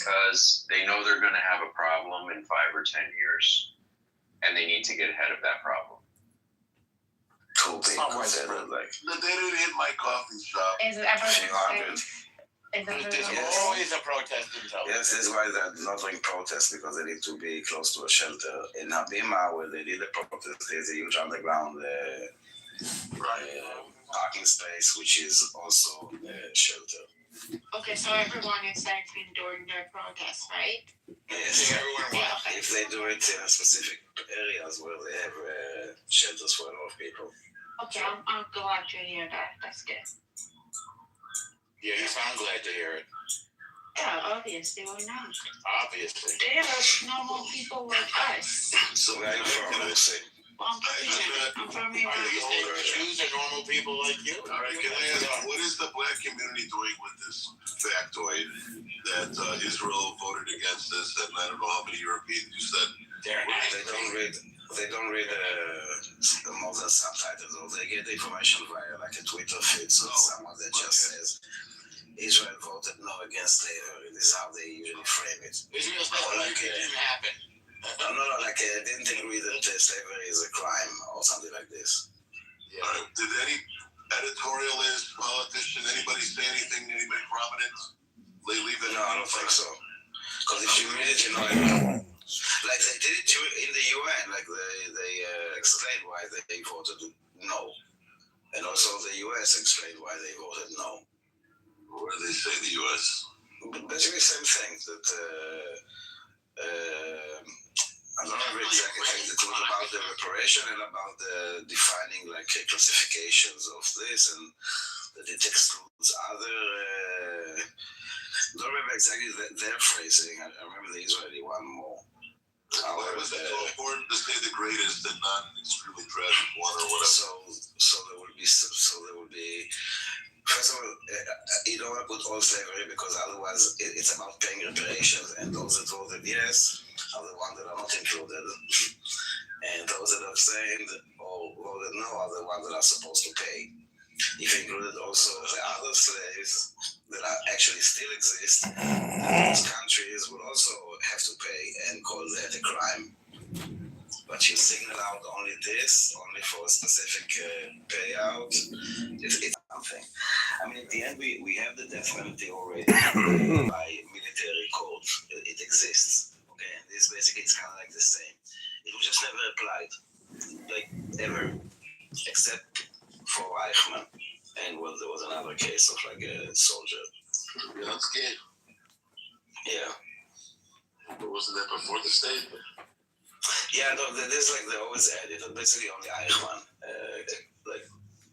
because they know they're going to have a problem in 5 or 10 years, and they need to get ahead of that problem. It's not widespread. They didn't hit my coffee shop. Is it ever There's always a protest in Tel Aviv. Yes, that's why they're not doing protests, because they need to be close to a shelter. In Habima, where they did a protest, there's a huge underground parking space, which is also a shelter. Okay, so everyone is acting during their protest, right? Yes. Okay. If they do it in specific areas where they have shelters for a lot of people. Okay, I'm glad to hear that. That's good. Yeah, you sound glad to hear it. Yeah, obviously we're not. Obviously. They are normal people like us. So where are you from, Lucy? Well, I'm from here. Jews are normal people like you. All right, can I ask, what is the black community doing with this factoid that Israel voted against this, and I don't know how many Europeans you said? They don't read the modern subtitles, or they get the information via like a Twitter feed, so someone that just says Israel voted no against slavery. This is how they usually frame it. Israel said it didn't happen. No, like didn't agree that slavery is a crime or something like this. Yeah. Did any editorialist, politician, anybody say anything, anybody prominent? They leave it? No, I don't think so. Because if you read it, you know, like they did it in the UN, like they explained why they voted no. And also the US explained why they voted no. What do they say, the US? Basically the same thing, that I don't remember exactly things. It was about the reparation and about the defining like classifications of this, and that it excludes other. I don't remember exactly their phrasing. I remember the Israeli one more. Why was it so important to say the greatest and not an extremely tragic one or whatever? So there will be. First of all, you don't want to put all slavery, because otherwise it's about paying reparations, and those that voted yes are the ones that are not included, and those that abstained or voted no are the ones that are supposed to pay. If you included also the other slaves that are actually still exist, those countries will also have to pay and call that a crime. But you signal out only this, only for a specific payout, it's something. I mean, at the end, we have the death penalty already by military code. It exists, okay? And this basically is kind of like the same. It was just never applied, like ever, except for Eichmann. And well, there was another case of like a soldier. You're not scared. Yeah. But wasn't that before the state? Yeah, no, there's like they always add it, basically only Eichmann, like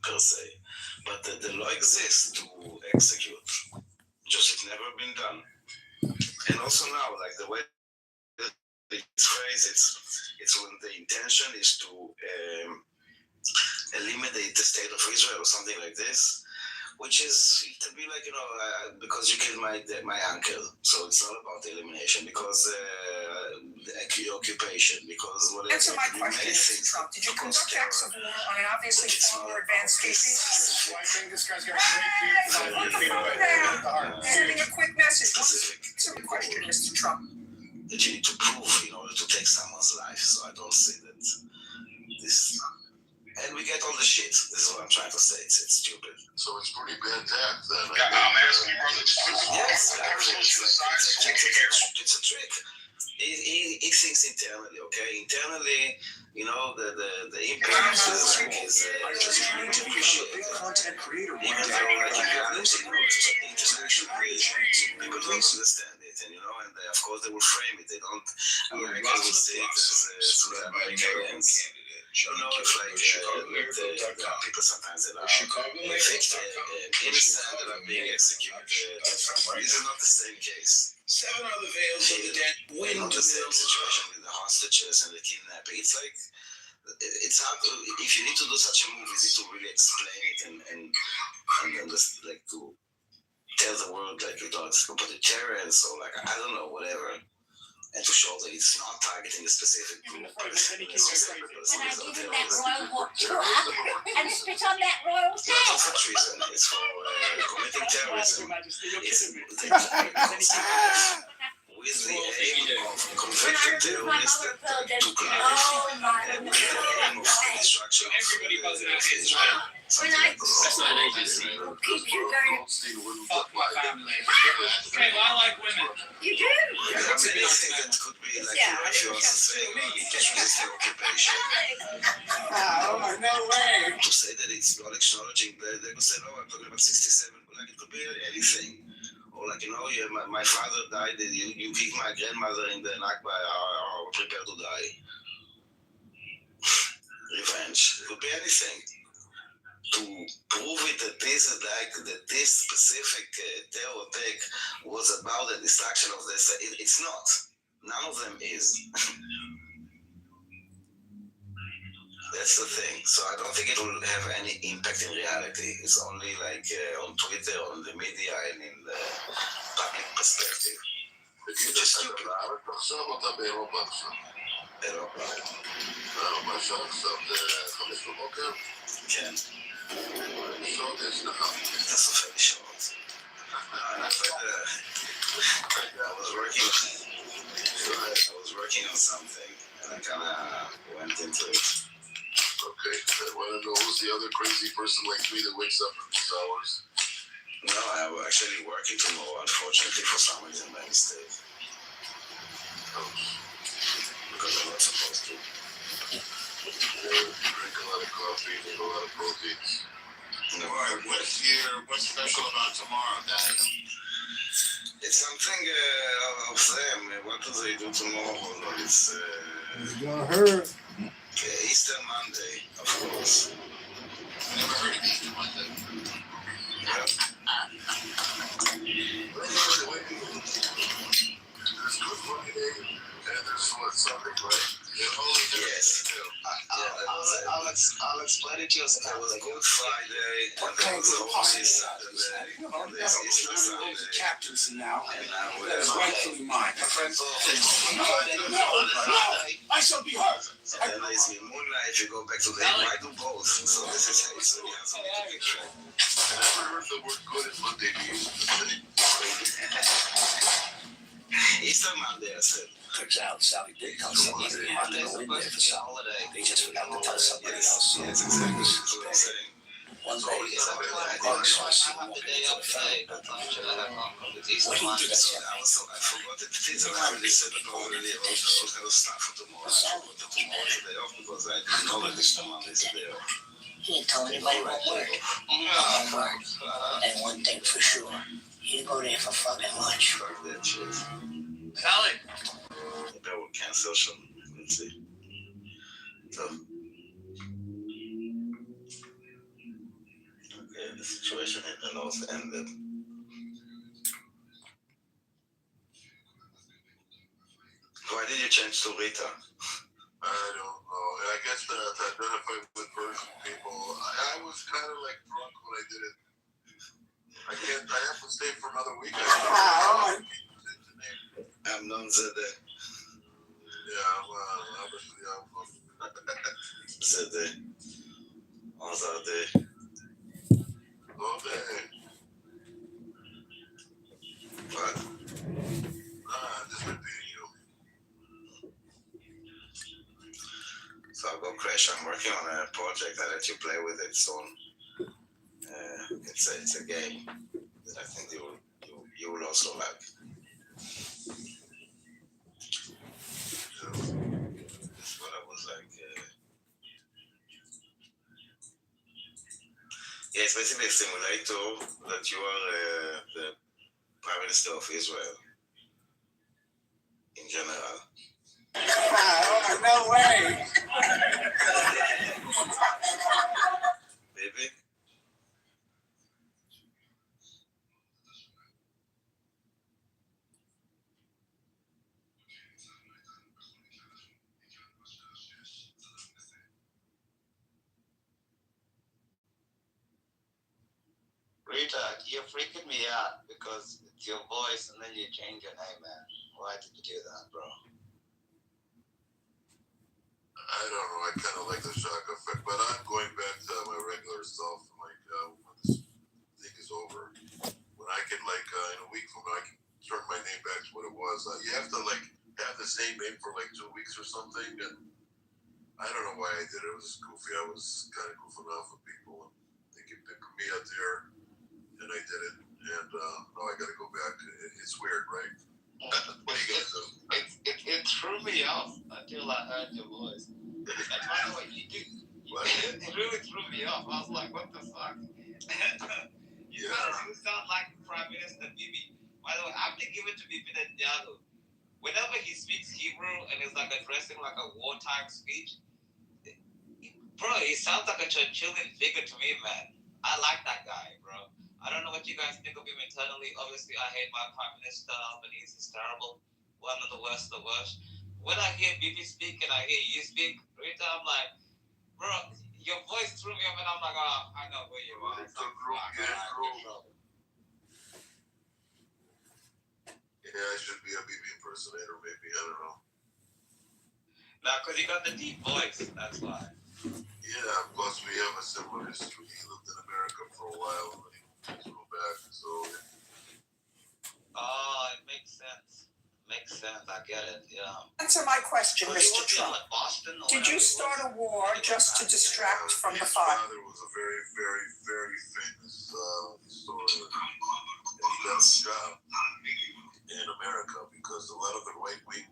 per se. But the law exists to execute, just it's never been done. And also now, like the way it's phrased, it's when the intention is to eliminate the state of Israel or something like this, which is to be like, you know, because you killed my uncle, so it's not about the elimination, because the occupation, because whatever. Answer my question, Mr. Trump. Did you conduct acts of war on an obviously far more advanced species? I think this guy's got a great feet at the heart. Sending a quick message. Answer my question, Mr. Trump. That you need to prove in order to take someone's life, so I don't see that this. And we get all the shit. This is what I'm trying to say. It's stupid. So it's pretty bad tact then. I'm asking you, brother, just put the yes, it's a trick. He thinks internally, okay? Internally, you know, the impact is trying to appreciate content creator. Even though like international people don't understand it, and you know, and they, of course they will frame it. They don't. America will see it as through the American lens. You know, it's like people sometimes that are innocent that are being executed. This is not the same case. 7 other veils of the dead. Not the same situation with the hostages and the kidnapping. It's like, it's hard to, if you need to do such a movie, you need to really explain it and just like to tell the world like you know it's completely terrorists or like I don't know, whatever. And to show that it's not targeting a specific group. When I give him that royal tour and spit on that royal it's not for treason, it's for committing terrorism. is mother that fell dead. took life Oh my and the aim of the destruction of Everybody was in Israel. Israel. Something When I- like this. That's not an agency. Goldstein wouldn't Fuck my apply that. family. Okay, well, I like women. You do? There are many things that could be like Yeah, if you are saying terroristic occupation. Oh, no way. To say that it's not acknowledging, they would say, no, I'm talking about 67, but like it could be anything. Or like, yeah, my father died, you kicked my grandmother in the Nakba, or prepare to die. Revenge. It could be anything. To prove it that this specific terror attack was about the destruction of this, it's not. None of them is. That's the thing. So I don't think it will have any impact in reality. It's only like on Twitter, on the media, and in the public perspective. תגיד, אתה בארץ עכשיו או אתה באירופה עכשיו? אירופה. באירופה עכשיו זה 5 בבוקר? כן. שעות יש לך. אתה סופר לי שעות. I was working on something, and I kind of went into it. Okay, I want to know who's the other crazy person like me that wakes up at these hours. No, I'm actually working tomorrow, unfortunately, for some reason by mistake. Because I'm not supposed to. Drink a lot of coffee, eat a lot of proteins. No, What's special about tomorrow, Dad? it's something of them. What do they do tomorrow? No, it's Gonna hurt. Easter Monday, of course. Never heard of Easter Monday. There's Good Friday, and there's what, Sunday, right? Yes. I'll explain it to you. There was Good Friday, and there was Holy Saturday, and there's Easter Sunday, Captaincy now. and now we're That's rightfully mine. I shall be hurt. and then there's the moonlight. You go back to the I do both. So this is how it's really has something to picture. I never heard the word good is Monday be used to say. Easter Monday, I said. Turns out Sally did tell somebody they had to go in there for something. They just forgot to tell somebody else. Yes, exactly. That's what I'm saying. One day, I saw someone walking into the family building. When he did So that, I forgot that it is already said that already I was going to start for tomorrow. I forgot that tomorrow is a day off because I didn't know that Easter Monday is a day off. He ain't told anybody one word. One word. And one thing for sure. You go there for fucking lunch. Fuck that shit. Sally. Maybe I will cancel some. Let's see. So. Okay, the situation in the north ended. Why did you change to Rita? I don't know. I guess to identify with Persian people, I was kind of like drunk when I did it. I have to stay for another week. I'm non-Zede. Yeah, well, obviously I'm Zede. Ozade. okay. What? I'm just repeating you. So I'll go crash. I'm working on a project. I'll let you play with it soon. It's a game that I think you will also like. That's what I was like. Yeah, it's basically a simulator that you are the Prime Minister of Israel in general. Oh, no way. Maybe. Rita, you're freaking me out because it's your voice and then you change your name, man. Why did you do that, bro? I don't know. I kind of like the shock effect, but I'm going back to my regular self. Like when this thing is over, when I can in a week from now, I can turn my name back to what it was. You have to have the same name for like 2 weeks or something, and I don't know why I did it. It was goofy. I was kind of goofing off with people, and they put me out there, and I did it. And now I got to go back. It's weird, right? What are you gonna do? It threw me off until I heard your voice. And by the way, it really threw me off. I was like, what the fuck? You sound like Prime Minister Bibi. By the way, I have to give it to Bibi Netanyahu. Whenever he speaks Hebrew and is like addressing like a wartime speech, bro, he sounds like a Churchillian figure to me, man. I like that guy, bro. I don't know what you guys think of him internally. Obviously, I hate my Prime Minister. Albanese is terrible. One of the worst of the worst. When I hear Bibi speak and I hear you speak, Rita, I'm like, bro, your voice threw me up and I'm like, oh, I know who you are. Yeah, I should be a BB impersonator, maybe. I don't know. Nah, because you got the deep voice. That's why. Yeah, plus we have a similar history. He lived in America for a while and then he moved to go back. So. Oh, it makes sense. Makes sense. I get it. Yeah. Answer my question, So Mr. Trump. like Boston or Did you start a war just to distract from the fire? His father was a very, very, very famous historian. And he got a job in America because a lot of the right-wing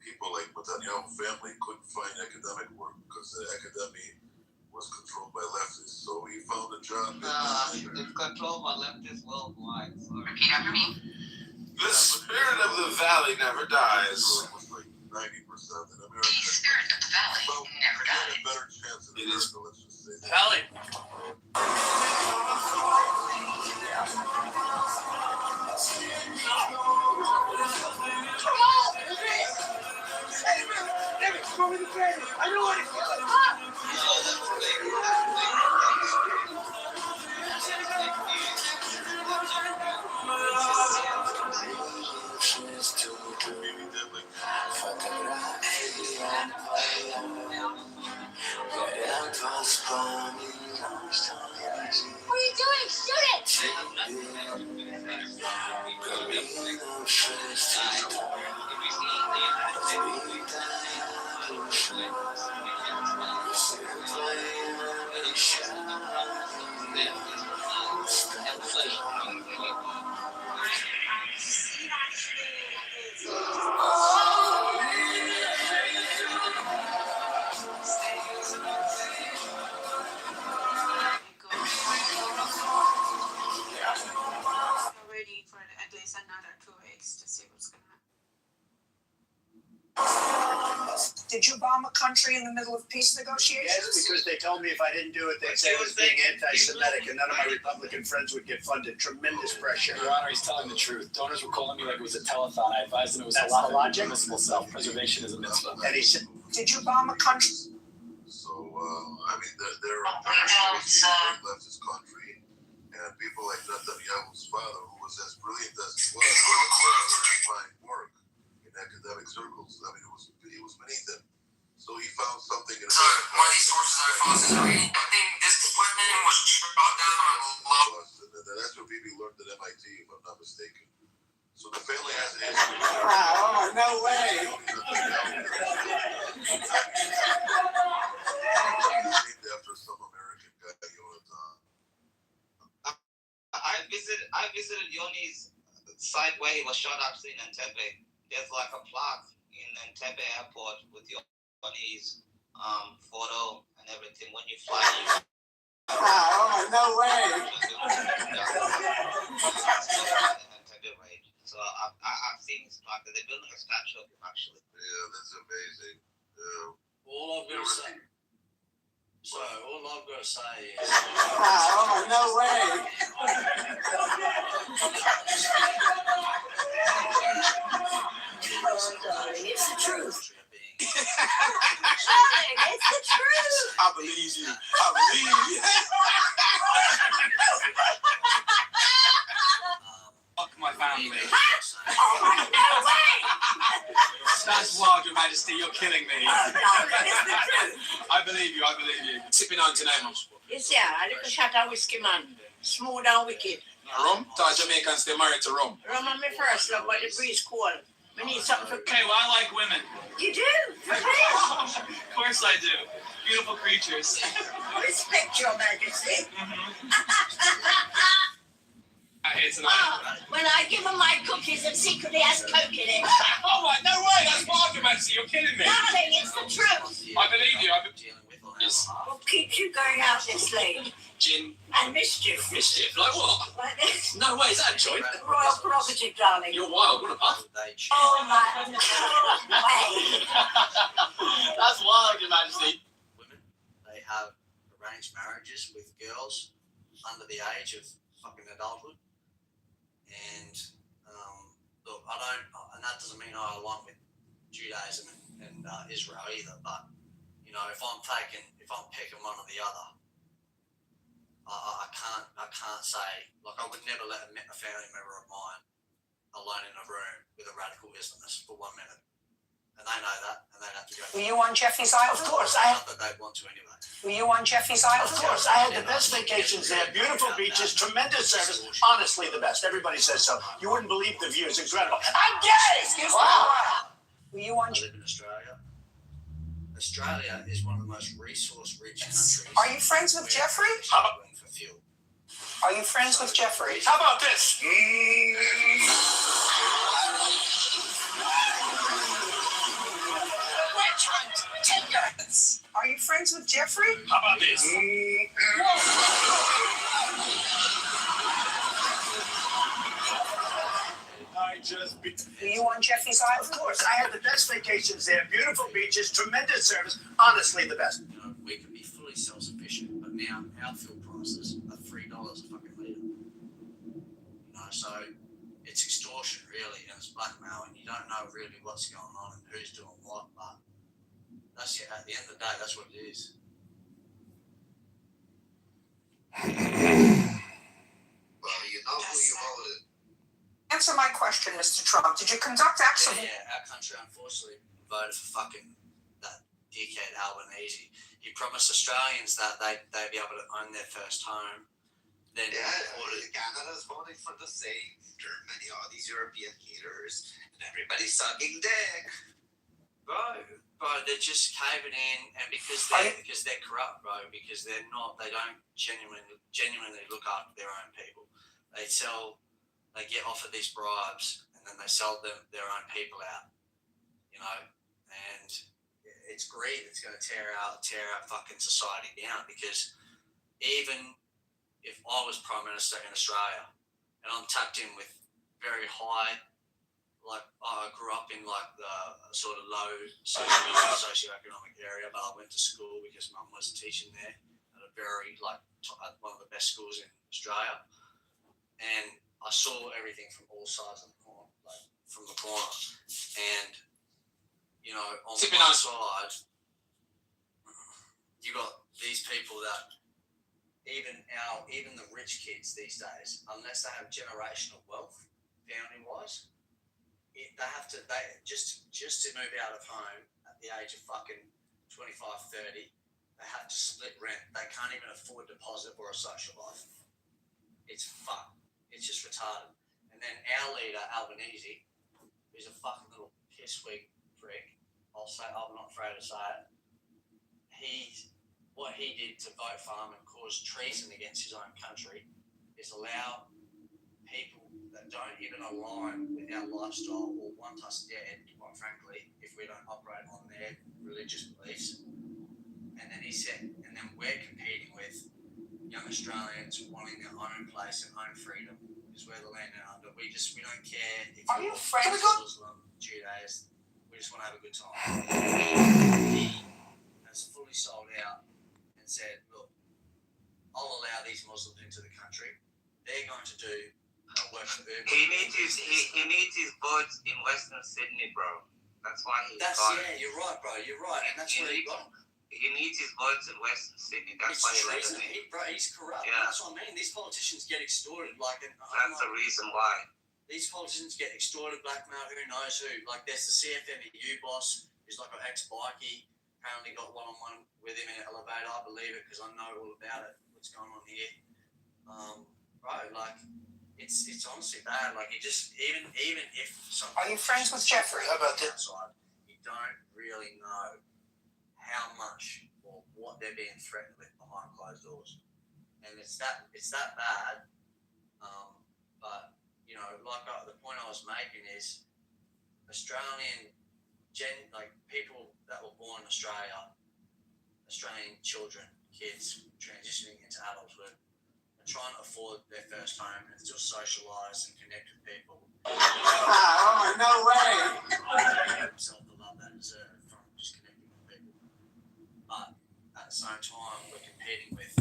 people like Netanyahu family couldn't find academic work because the academy was controlled by leftists. So he found a job. It's controlled by leftists worldwide. So. Repeat after me. The spirit of the valley never dies. So it was like 90% in America. The spirit of the valley never He had a dies. better chance in America, let's just say that. Valley. I know what What are you doing? Shoot it! Waiting for at least another 2 weeks to see what's going to happen. Did you bomb a country in the middle of peace negotiations? Yes, because they told me if I didn't do it, they'd say I was being anti-Semitic, and none of my Republican friends would get funded. Tremendous pressure. Your Honor, he's telling the truth. Donors were calling me like it was a telethon. I advised them it was That's a lot the of logic? permissible self-preservation is a mitzvah. And he said, Did you bomb a country? So, I mean, they're a very leftist country, and people like Netanyahu's father, who was as brilliant as he was, couldn't find work in academic circles. I mean, it was beneath him. So he found something in So one of these sources I found is reading this woman was brought down on low. And that's what Bibi learned at MIT, if I'm not mistaken. So the family has a history. oh, no way. Named after some American guy, Jonathan. I visited Yoni's site where he was shot actually in Entebbe. There's like a plaque in Entebbe airport with Yoni's photo and everything. When you fly, oh, no way. So I've seen his plaque. They're building a statue of him actually. Yeah, that's amazing. Yeah. All I'm gonna say. Sorry, all I'm gonna say is. oh, no way. It's the truth. It's the truth! I believe you. I believe you. Fuck my family. Oh, no way! That's wild, Your Majesty. You're killing me. No, it's the truth. I believe you. I believe you. Sipping on tonight, man. It's a little shot of whiskey, man. Smooth and wicked. Rum? Thought Jamaicans stay married to rum. Rum on me first, love, but the breeze cold. We need something for. Okay, well, I like women. You do? For real? Of course I do. Beautiful creatures. Respect your majesty. It's an When I give him my cookies, it secretly has Coke in it. Oh my, no way, that's argumency, you're kidding me. Darling, it's the truth. I believe you, Yes. What keeps you going out this late? Gin. And mischief. Mischief? Like what? Like this. No way, is that a joint? Royal prerogative, darling. You're wild, what a puff. Oh my way. That's wild, Your Majesty. Women, they have arranged marriages with girls under the age of fucking adulthood. And look, I don't, and that doesn't mean I align with Judaism and Israel either, but you know, if I'm picking one or the other, I can't say, like, I would never let a family member of mine alone in a room with a radical Islamist for 1 minute. And they know that, and they'd have to go. Were you on Jeffy's Island? Of course, Not that they'd want to anyway. Were you on Jeffy's Island? Of course, I had the best vacations there. Beautiful beaches, tremendous service. Honestly, the best. Everybody says so. You wouldn't believe the views. Incredible. I'm gay! Excuse me. Were you on? I live in Australia. Australia is one of the most resource-rich countries. Are you friends with Jeffrey? For fuel. Are you friends with Jeffrey? How about this? Witch hunt. Tinder. Are you friends with Jeffrey? How about this? Were you on Jeffy's Island? Of course, I had the best vacations there. Beautiful beaches, tremendous service. Honestly, the best. You know, we can be fully self-sufficient, but now our fuel prices are $3 a fucking litre. You know, so it's extortion really, and it's blackmail, and you don't know really what's going on and who's doing what, but that's it. At the end of the day, that's what it is. Well, you know who you voted. Answer my question, Mr. Trump. Did you conduct acts of... Yeah, our country unfortunately voted for fucking that dickhead Albanese. He promised Australians that they'd be able to own their first home. Then Canada's voting for the same. Germany, all these European haters, and everybody's sucking dick. Bro, they're just caving in, and because they're corrupt, bro. Because they don't genuinely look after their own people. They get offered these bribes, and then they sell their own people out. You know, and it's greed. It's going to tear our fucking society down. Because even if I was Prime Minister in Australia, and I'm tapped in with very high, like I grew up in like the sort of low socioeconomic area, but I went to school because Mum was teaching there at a very one of the best schools in Australia, and I saw everything from all sides of the corner, like from the corner, and you know, on the one side, you got these people that even the rich kids these days, unless they have generational wealth, family wise, they just to move out of home at the age of fucking 25, 30, they have to split rent. They can't even afford deposit or a social life. It's fucked. It's just retarded. And then our leader, Albanese, who's a fucking little pissweak prick, I'm not afraid to say it, what he did to vote for him and cause treason against his own country is allow people that don't even align with our lifestyle or want us dead, quite frankly, if we don't operate on their religious beliefs. And then he said, and then we're competing with young Australians wanting their own place and own freedom, because we're the land down under. We don't care if you're Muslim, Judaist. We just want to have a good time. He has fully sold out and said, look, I'll allow these Muslims into the country. They're going to do work for Uber. He needs his votes in Western Sydney, bro. That's why he's you're right, bro. You're right, and that's where he got. He needs his votes in Western Sydney. That's why he left it. He's corrupt. Yeah. That's what I mean. These politicians get extorted. That's the reason why. These politicians get extorted, blackmail, who knows who. Like, there's the CFMEU boss, who's like an ex-bikie. Apparently got one-on-one with him in an elevator. I believe it because I know all about it, what's going on here. Bro, like, it's honestly bad. Like, even if some. Are you friends with Jeffrey? How about this? Outside, you don't really know how much or what they're being threatened with behind closed doors, and it's that bad. But you know, like the point I was making is Australian people that were born in Australia, Australian children, kids transitioning into adulthood, are trying to afford their first home and still socialise and connect with people. Oh, no way! Themselves the love they deserve from just connecting with people. But at the same time, we're competing with,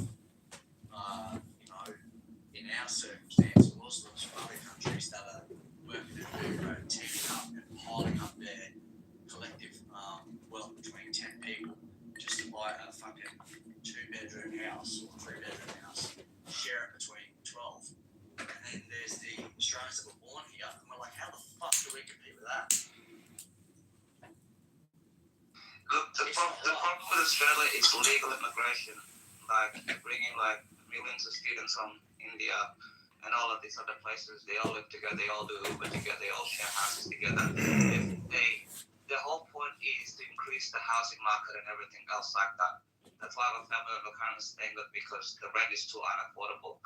in our circumstance, Muslims from other countries that are working at Uber and teaming up and piling up their collective wealth between 10 people just to buy a fucking 2-bedroom house or 3-bedroom house, share it between 12. And then there's the Australians that were born here, and we're like, how the fuck do we compete with that? Look, the problem with Australia is legal immigration, like bringing like millions of students from India and all of these other places. They all live together, they all do Uber together, they all share houses together. The whole point is to increase the housing market and everything else like that. That's why the family of kind of staying good, because the rent is too unaffordable.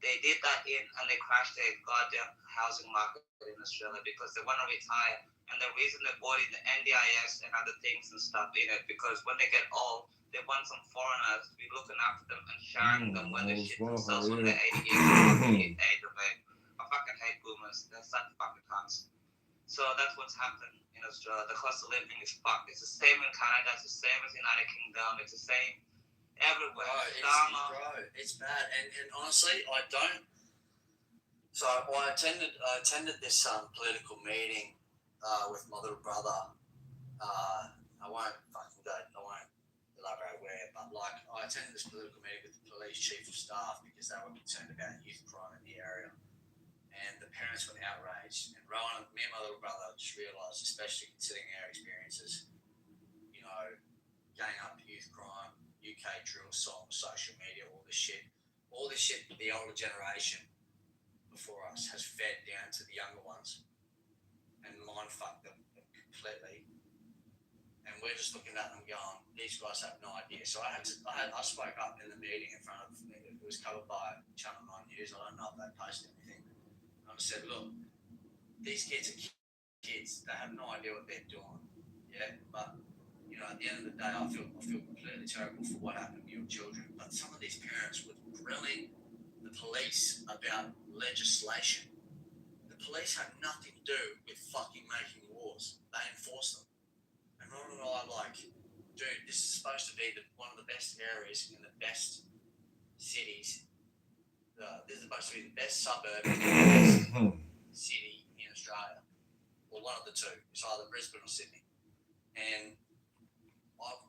They did that and they crashed their goddamn housing market in Australia because they want to retire. And the reason they bought in the NDIS and other things and stuff in it, because when they get old, they want some foreigners to be looking after them and sharing them when they shit themselves when they're 80 years old. Age of it. I fucking hate boomers. They're such fucking cunts. So that's what's happened in Australia. The cost of living is fucked. It's the same in Canada. It's the same as the United Kingdom. It's the same everywhere. It's bad. And honestly, I don't. So I attended this political meeting with my little brother. I won't elaborate where, but like I attended this political meeting with the police chief of staff because they were concerned about youth crime in the area, and the parents were outraged. And Rowan, me and my little brother just realised, especially considering our experiences, you know, gang up youth crime, UK drill songs, social media, all this shit, the older generation before us has fed down to the younger ones and mind fucked them completely. And we're just looking at them going, these guys have no idea. So I spoke up in the meeting in front of me. It was covered by Channel 9 News. I don't know if they posted anything. I said, look, these kids are kids. They have no idea what they're doing. Yeah, but you know, at the end of the day, I feel completely terrible for what happened to your children. But some of these parents were grilling the police about legislation. The police have nothing to do with fucking making laws. They enforce them. And Ron and I like, dude, this is supposed to be one of the best areas in the best cities. This is supposed to be the best suburb in the best city in Australia. Or one of the two. It's either Brisbane or Sydney. And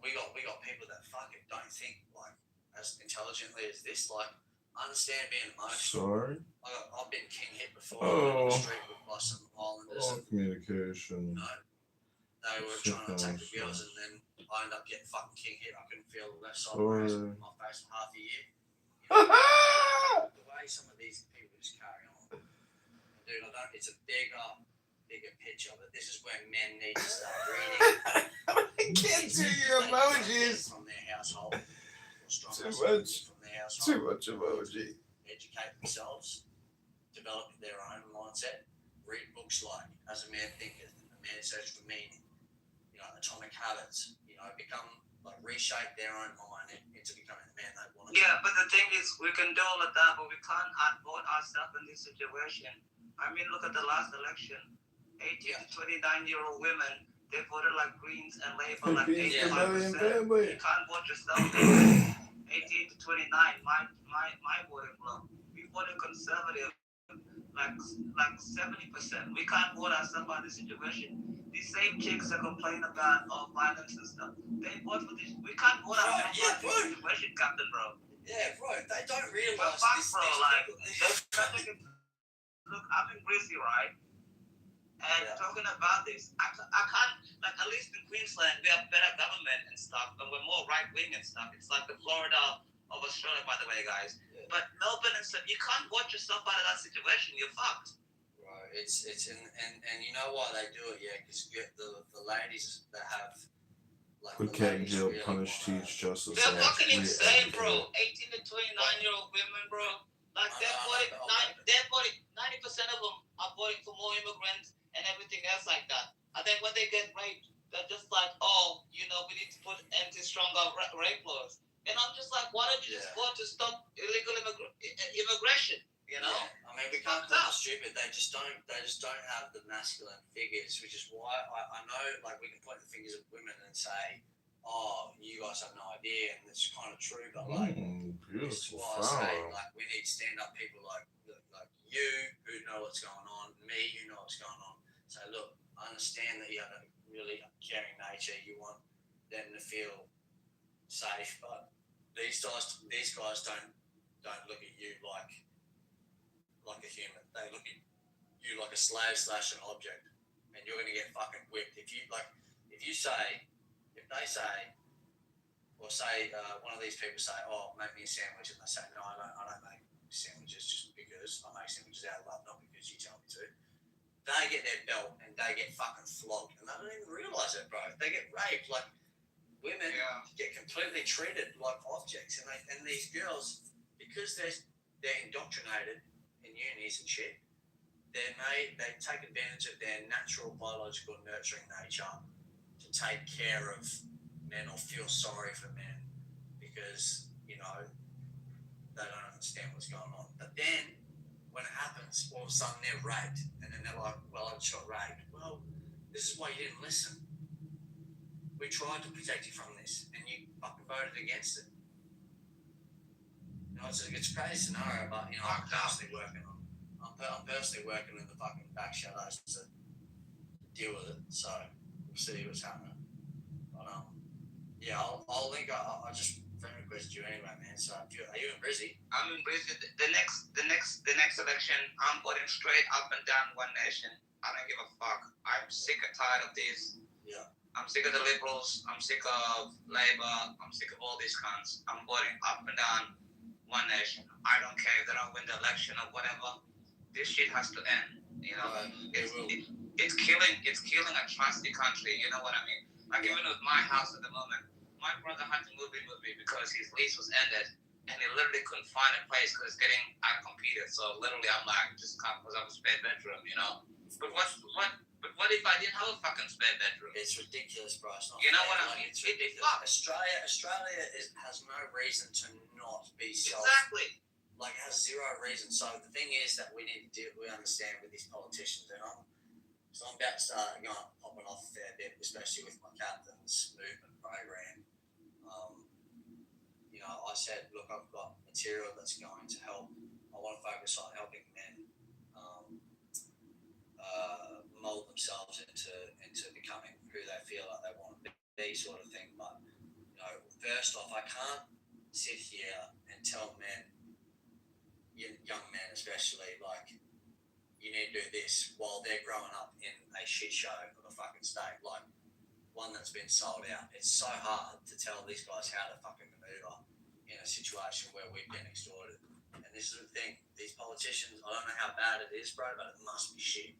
we got people that fucking don't think like as intelligently as this. Like, I understand being emotional. Sorry? I've been king hit before on the street by some islanders. All communication. You know, they were trying to attack the girls, and then I ended up getting fucking king hit. I couldn't feel the left side of my face for half a year. You know, the way some of these people just carry on. Dude, it's a bigger picture, but this is where men need to start reading. I can't do your emojis. From their household. Too much. From their household. Too much emoji. Educate themselves, develop their own mindset, read books like As a Man Thinketh, A Man's Search for Meaning, you know, Atomic Habits, you know, reshape their own mind into becoming the man they want to be. Yeah, but the thing is, we can do all of that, but we can't outvote ourselves in this situation. I mean, look at the last election. 18 to 29-year-old women, they voted like Greens and Labour like 85%. You can't vote yourself. 18 to 29, my voting bloc. We voted Conservative like 70%. We can't vote ourselves out of this situation. These same chicks that complain about violence and stuff, they vote for this. We can't vote ourselves out of this situation, Captain, bro. Yeah, bro. They don't realize this. Bro, look, I'm in Brizzy, right? And talking about this, I can't, like, at least in Queensland, we have better government and stuff, but we're more right-wing and stuff. It's like the Florida of Australia, by the way, guys. But Melbourne and stuff, you can't watch yourself out of that situation. You're fucked. Right. It's and you know why they do it, yeah? Because the ladies that have like Put cat in jail, punish, teach, justice. They're fucking insane, bro. 18 to 29-year-old women, bro. Like they're voting 90% of them are voting for more immigrants and everything else like that. And then when they get raped, they're just like, oh, you know, we need to put stronger rape laws. And I'm just like, why don't you just vote to stop illegal immigration? You know? Yeah. I mean, we can't call them stupid. They just don't have the masculine figures, which is why I know, like, we can point the fingers at women and say, oh, you guys have no idea, and it's kind of true, but like, this is why I say, like, we need stand-up people like you who know what's going on, me who know what's going on. Say, look, I understand that you have a really caring nature. You want them to feel safe, but these guys don't look at you like a human. They look at you like a slave / an object, and you're gonna get fucking whipped if they say, or say one of these people say, oh, make me a sandwich, and they say, no, I don't make sandwiches just because I make sandwiches out of love, not because you tell me to. They get their belt and they get fucking flogged, and they don't even realise it, bro. They get raped. Like, women get completely treated like objects, and these girls, because they're indoctrinated in unis and shit, they take advantage of their natural biological nurturing nature to take care of men or feel sorry for men because, you know, they don't understand what's going on. But then when it happens, all of a sudden they're raped, and then they're like, well, I just got raped. Well, this is why you didn't listen. We tried to protect you from this, and you fucking voted against it. You know, it's a crazy scenario, but, you know, I'm personally working in the fucking back shadows to deal with it. So we'll see what's happening. But yeah, I'll link. I just friend requested you anyway, man. So are you in Brizzy? I'm in Brizzy. The next election, I'm voting straight up and down One Nation. I don't give a fuck. I'm sick and tired of this. Yeah. I'm sick of the Liberals. I'm sick of Labour. I'm sick of all these cunts. I'm voting up and down One Nation. I don't care if they don't win the election or whatever. This shit has to end. You know, it's killing a trusty country. You know what I mean? Like even with my house at the moment, my brother had to move in with me because his lease was ended, and he literally couldn't find a place because it's getting outcompeted. So literally, I'm like, just come because I have a spare bedroom, you know. But what if I didn't have a fucking spare bedroom? It's ridiculous, bro. It's not you know fair. what I mean? It's ridiculous. Australia has no reason to not be self. Exactly. Like, it has zero reason. So the thing is that we understand with these politicians, and I'm about to start popping off a fair bit, especially with my captain's movement program. You know, I said, look, I've got material that's going to help. I want to focus on helping men mold themselves into becoming who they feel like they want to be, sort of thing. But, you know, first off, I can't sit here and tell men, young men especially, like, you need to do this while they're growing up in a shit show of a fucking state, like one that's been sold out. It's so hard to tell these guys how to fucking maneuver in a situation where we've been extorted. And this is the thing, these politicians, I don't know how bad it is, bro, but it must be shit.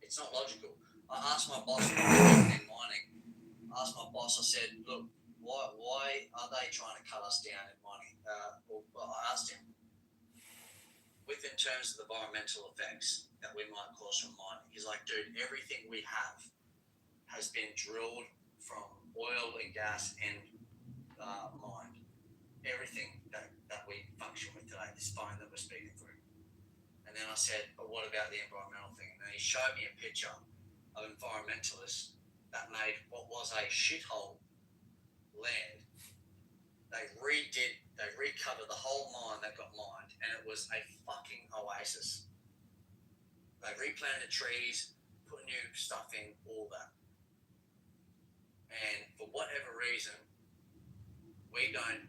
It's not logical. I asked my boss in mining, I said, look, why are they trying to cut us down in mining? Well, I asked him, in terms of the environmental effects that we might cause from mining. He's like, dude, everything we have has been drilled from oil and gas and mined. Everything that we function with today, this phone that we're speaking through. And then I said, but what about the environmental thing? And then he showed me a picture of environmentalists that made what was a shithole land. They recovered the whole mine that got mined, and it was a fucking oasis. They replanted trees, put new stuff in, all that. And for whatever reason, we don't,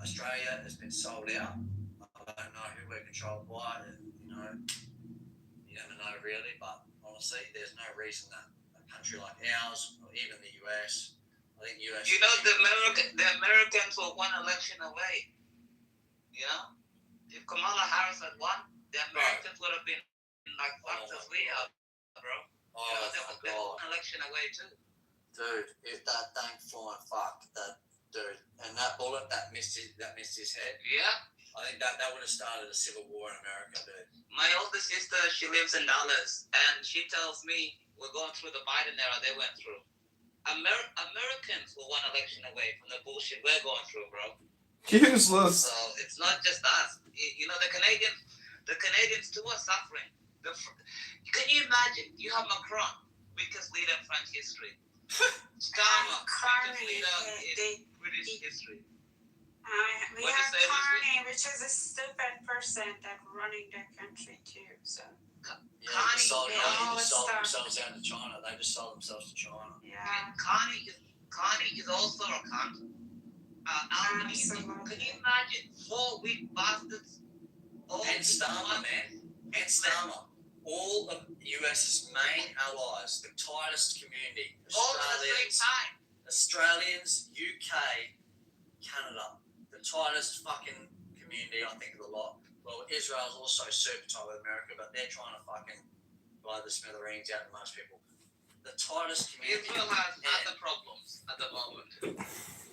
Australia has been sold out. I don't know who we're controlled by, you know, you never know really, but honestly, there's no reason that a country like ours, or even the US, I think US. You know, the Americans were one election away. You know, if Kamala Harris had won, the Americans would have been like fucked as we are, bro. Oh, You know, my they were God. one election away too. Dude, if that thing flying fuck, that dude, and that bullet that missed his head. Yeah. I think that would have started a civil war in America, dude. My older sister, she lives in Dallas, and she tells me we're going through the Biden era they went through. Americans were one election away from the bullshit we're going through, bro. Useless. So it's not just us. You know, the Canadians too are suffering. Can you imagine? You have Macron, biggest leader in French history. Starmer, biggest leader in British history. We What have is that? Carney, which is a stupid person that running the country too. So Yeah, they just sold all this stuff. themselves out to China. They just sold themselves to China. yeah, Connie is also a cunt. Albanese, can you imagine 4 weak bastards? And Starmer, man. And Starmer. All of US's main allies, the tightest community. All at the same time. Australians, UK, Canada. The tightest fucking community, I think, of the lot. Well, Israel's also super tight with America, but they're trying to fucking blow the smithereens out of most people. The tightest community. Israel has other problems at the moment.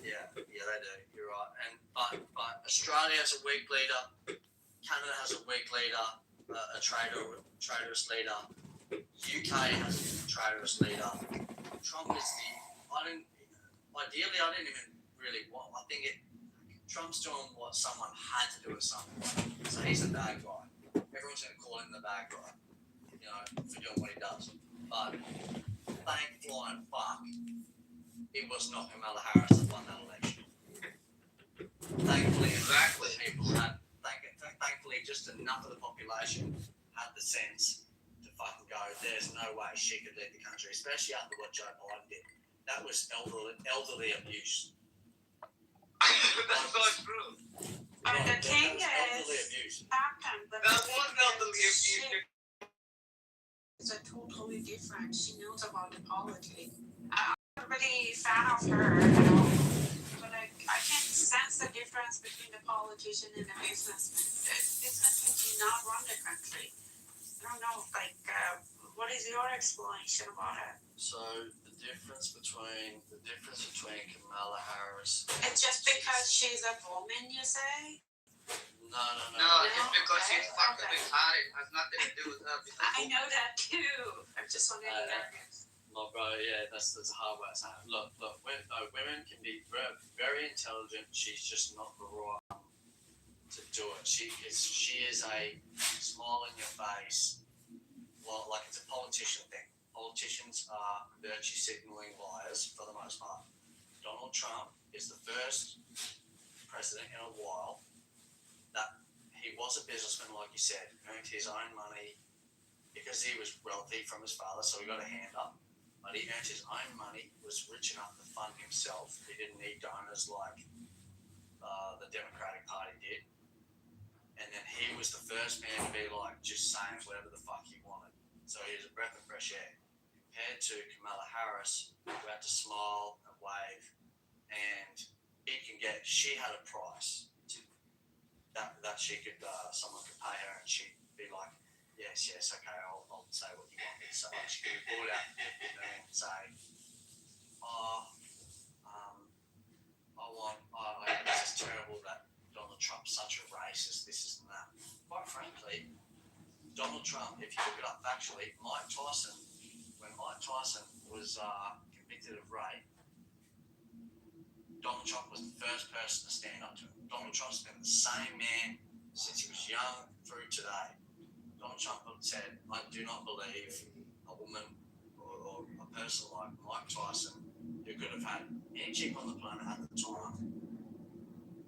Yeah, they do. You're right. But Australia has a weak leader. Canada has a weak leader, a traitorous leader. UK has a traitorous leader. Trump is I didn't even really want. I think Trump's doing what someone had to do at some point. So he's the bad guy. Everyone's going to call him the bad guy, you know, for doing what he does. But thank flying fuck, it was not Kamala Harris that won that election. Thankfully, thankfully, just enough of the population had the sense to fucking go, there's no way she could lead the country, especially after what Joe Biden did. That was elderly abuse. That's so true. but the thing elderly is, abuse. but That was elderly abuse. It's a totally different. She knows about the politics. I'm not really a fan of her, you know, but I can sense the difference between the politician and the businessman. The businessman cannot run the country. I don't know, what is your explanation about it? So the difference between Kamala Harris. It's just because she's a woman, you say? No, it's because she's fucking retarded. It has nothing to do with her. I know that too. I'm just wondering. No, bro, yeah, that's a hard way of saying it. Look, women can be very intelligent. She's just not the right to do it. She is a smile in your face. Well, like it's a politician thing. Politicians are virtue signaling liars for the most part. Donald Trump is the first president in a while that he was a businessman, like you said, earned his own money because he was wealthy from his father, so he got a hand up. But he earned his own money, was rich enough to fund himself. He didn't need donors like the Democratic Party did. And then he was the first man to be like just saying whatever the fuck he wanted. So he was a breath of fresh air. Compared to Kamala Harris, who had to smile and wave, and she had a price that she could, someone could pay her, and she'd be like, yes, okay, I'll say what you want me to say. She could be brought out and say, this is terrible that Donald Trump's such a racist, this is and that. Quite frankly, Donald Trump, if you look it up factually, when Mike Tyson was convicted of rape, Donald Trump was the first person to stand up to him. Donald Trump's been the same man since he was young through today. Donald Trump said, I do not believe a woman or a person like Mike Tyson, who could have had any chick on the planet at the time,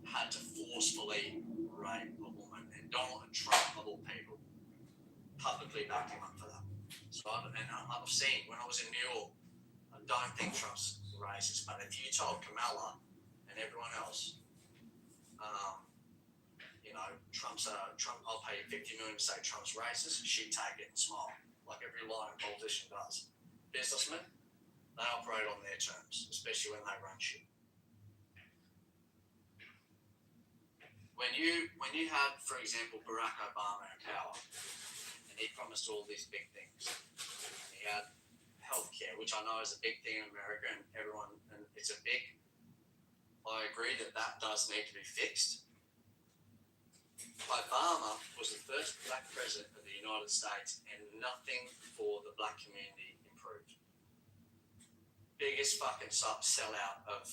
had to forcefully rape a woman. And Donald Trump, of all people, publicly backed him up for that. So I've seen, when I was in New York, I don't think Trump's racist, but if you told Kamala and everyone else, Trump, I'll pay you $50 million to say Trump's racist, she'd take it and smile, like every lying politician does. Businessman, They operate on their terms, especially when they run shit. When you had, for example, Barack Obama in power, and he promised all these big things, and he had healthcare, which I know is a big thing in America, and it's a big. I agree that does need to be fixed. Obama was the first black president of the United States, and nothing for the black community improved. Biggest fucking sellout of.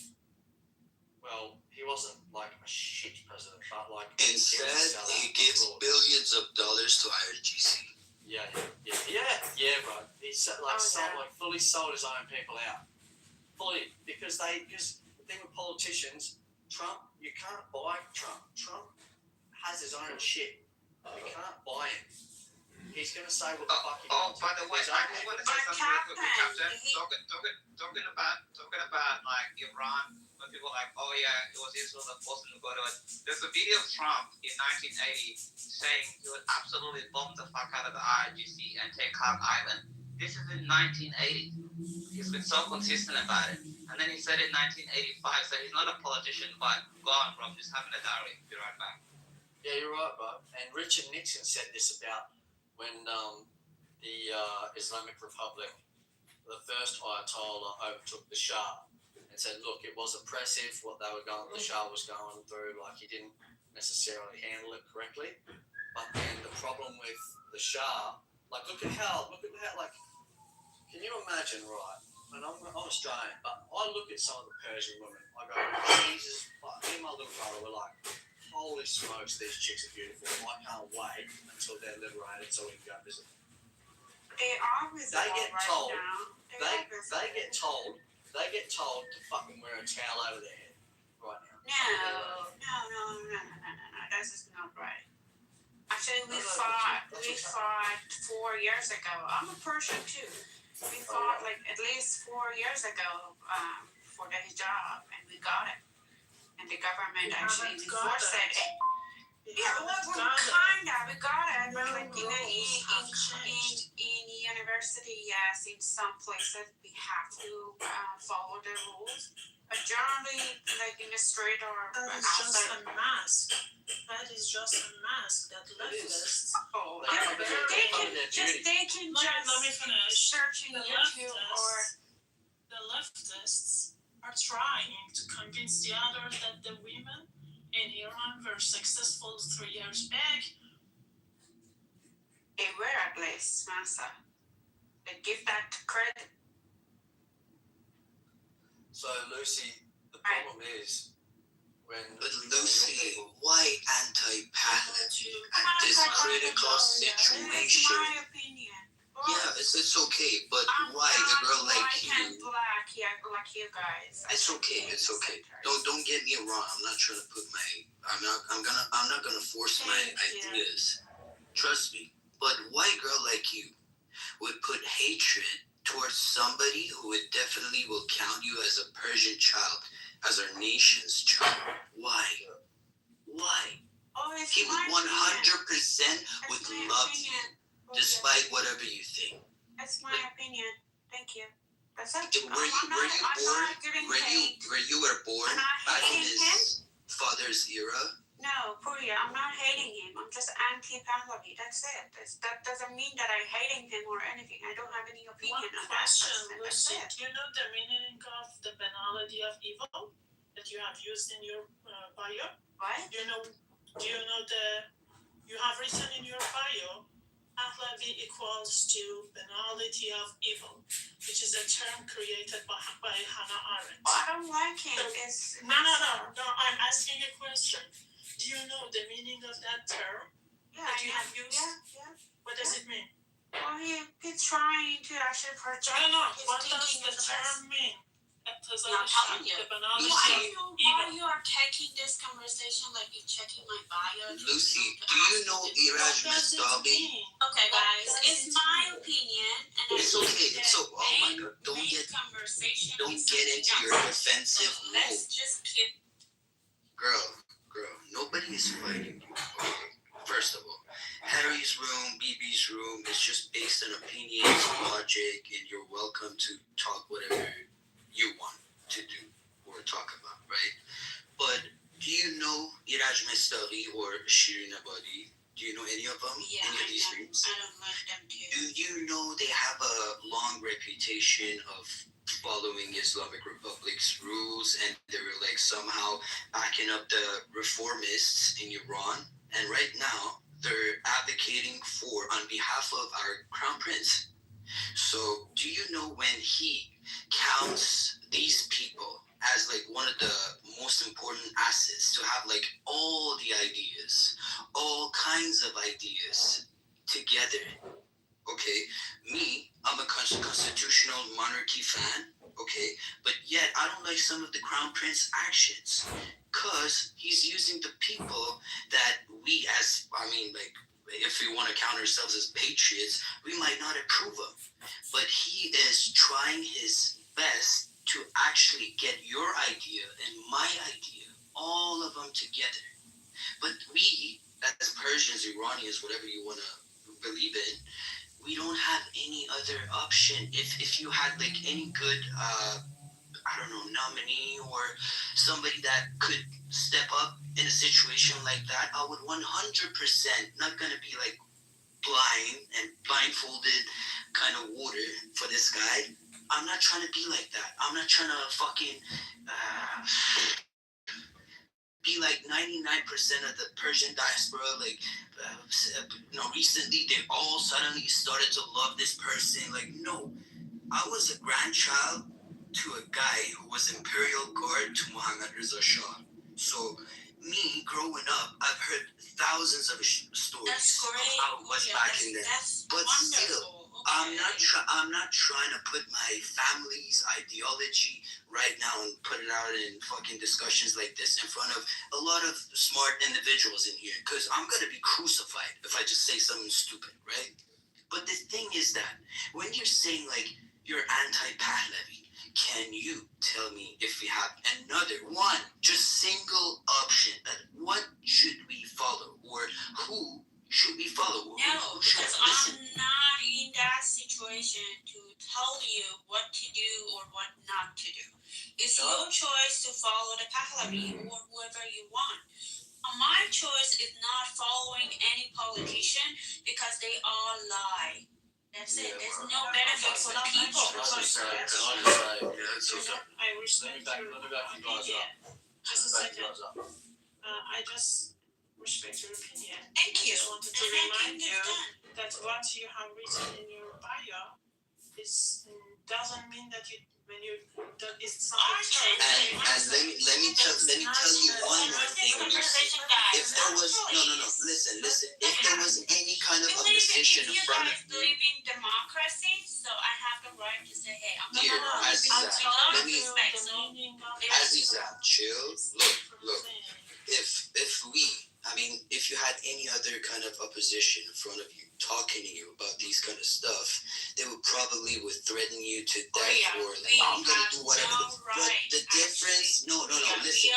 Well, he wasn't like a shit president, but like instead he gives billions of dollars to IRGC. Yeah, bro. He said fully sold his own people out, fully because the thing with politicians, Trump, you can't buy Trump. Trump has his own shit. You can't buy him. He's gonna say what the fuck he wants. By the way, I just want to say something real quick, Captain. Talking about like Iran, when people are like, oh yeah, it was Israel that forced him to go to it. There's a video of Trump in 1980 saying he would absolutely bomb the fuck out of the IRGC and take Clark Island. This is in 1980. He's been so consistent about it. And then he said in 1985, so he's not a politician, but go on, bro, I'm just having a diary. Be right back. Yeah, you're right, bro. And Richard Nixon said this about when the Islamic Republic, the first Ayatollah, overtook the Shah and said, look, it was oppressive what they were going, the Shah was going through, like he didn't necessarily handle it correctly. But then the problem with the Shah, like look at how, like, can you imagine, right? And I'm Australian, but I look at some of the Persian women, I go, Jesus, like me and my little brother were like, holy smokes, these chicks are beautiful. I can't wait until they're liberated so we can go visit them. They get told to fucking wear a towel over their head right now. No. That's just not right. Actually, we fought 4 years ago. I'm a Persian too. We fought like at least 4 years ago for the hijab, and we got it. And the government actually enforced it. Yeah, well, we got it, but like in university, yes, in some places we have to follow the rules. But generally, like in the street or that is just a mask. That is just a mask that leftists. Oh, they can just let me finish. Search in YouTube or the leftists are trying to convince the others that the women in Iran were successful 3 years back. They were at least, Masa. They give that credit. So, Lucy, the problem is when... But Lucy, why anti-Catholic at this critical situation? It's my opinion. Yeah, it's okay, but why a girl like you? Black, yeah, like you guys. It's okay. Don't get me wrong. I'm not trying to put I'm not gonna force my ideas. Trust me. But why a girl like you would put hatred towards somebody who would definitely will count you as a Persian child, as our nation's child? Why? Oh, he would 100% would love you. Despite whatever you think. That's my opinion. Thank you. That's it. Were you born back in his father's era? No, Puri, I'm not hating him. I'm just anti-Pahlavi. That's it. That doesn't mean that I'm hating him or anything. I don't have any opinion on that. Lucy, do you know the meaning of the banality of evil that you have used in your bio? What? Do you know you have written in your bio, Pahlavi equals to banality of evil, which is a term created by Hannah Arendt. I don't like him. No, I'm asking a question. Do you know the meaning of that term that you have used? Yeah. What does it mean? Well, he's trying to actually project. No. What does the term mean? I'm telling you. Why you are taking this conversation like you're checking my bio? Lucy, do you know Iraj Mastabi? Okay, guys, it's my opinion, and it's okay. Oh my God! Don't get into your defensive mode. Let's just keep. Girl, nobody is fighting you. Okay, first of all, Harry's room, BB's room is just based on opinions, logic, and you're welcome to talk whatever you want to do or talk about, right? But do you know Iraj Mestari or Shirin Abadi? Do you know any of them? Yeah, Any of these names? I don't like them too. Do you know they have a long reputation of following Islamic Republic's rules, and they were like somehow backing up the reformists in Iran? And right now, they're advocating for on behalf of our crown prince. So, do you know when he counts these people as like one of the most important assets to have like all the ideas, all kinds of ideas together? Okay, me, I'm a constitutional monarchy fan. Okay, but yet I don't like some of the crown prince actions, cause he's using the people that we as like if we want to count ourselves as patriots, we might not approve of, but he is trying his best to actually get your idea and my idea, all of them together. But we, as Persians, Iranians, whatever you want to believe in, we don't have any other option. If you had like any good nominee or somebody that could step up in a situation like that, I would 100% not gonna be like blind and blindfolded kind of water for this guy. I'm not trying to be like that. I'm not trying to fucking be like 99% of the Persian diaspora. Like, recently they all suddenly started to love this person. Like, no, I was a grandchild to a guy who was Imperial Guard to Muhammad Reza Shah. So, me growing up, I've heard thousands of stories of how it was back in then. But still, I'm not trying to put my family's ideology right now and put it out in fucking discussions like this in front of a lot of smart individuals in here, because I'm gonna be crucified if I just say something stupid, right? But the thing is that when you're saying like you're anti-Pahlavi, can you tell me if we have another one, just single option, that what should we follow, or who should we follow? No, because I'm not in that situation to tell you what to do or what not to do. It's your choice to follow the Pahlavi or whoever you want. My choice is not following any politician because they all lie. That's it. There's no benefit for the people. I respect your opinion. Just a second. I just respect your opinion. Thank you. I just wanted to remind you that what you have written in your bio doesn't mean that it's not a term. And let me tell you one more thing. If there was listen. If there was any kind of opposition in front of you believe in democracy, so I have the right to say, hey, I'm here, Azizah, chill. Look. If you had any other kind of opposition in front of you, talking to you about these kind of stuff, they would probably threaten you to death or like, I'm gonna do whatever. But the difference, no, listen.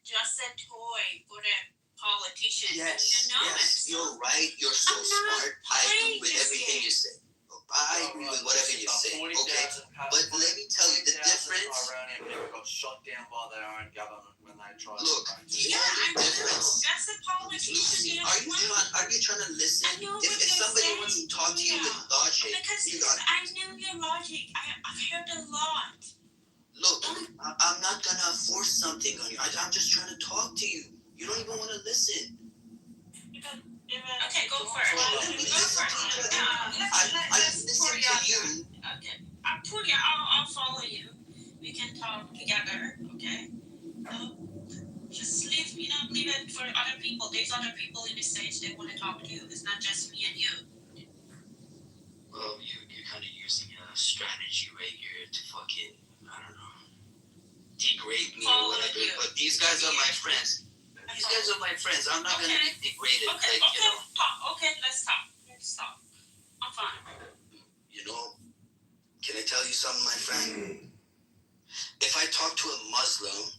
Just a toy for the politician. Yes, you're right. You're so smart. I agree with everything you say. I agree with whatever you say. Okay, but let me tell you the difference. Iranian people got shot down by their own government when they tried. Look, the only difference. That's the politician. Are you trying to listen? If somebody wants to talk to you with logic, you got. I know your logic. I've heard a lot. Look, I'm not gonna force something on you. I'm just trying to talk to you. You don't even want to listen. Okay, go first. I listen to you. Okay, I'll follow you. We can talk together. Okay. Just leave it for other people. There's other people in the stage that want to talk to you. It's not just me and you. Well, you're kind of using a strategy right here to fucking, I don't know, degrade me or whatever. But these guys are my friends. These guys are my friends. I'm not gonna be degraded. Okay, let's talk. I'm fine. Can I tell you something, my friend? If I talk to a Muslim,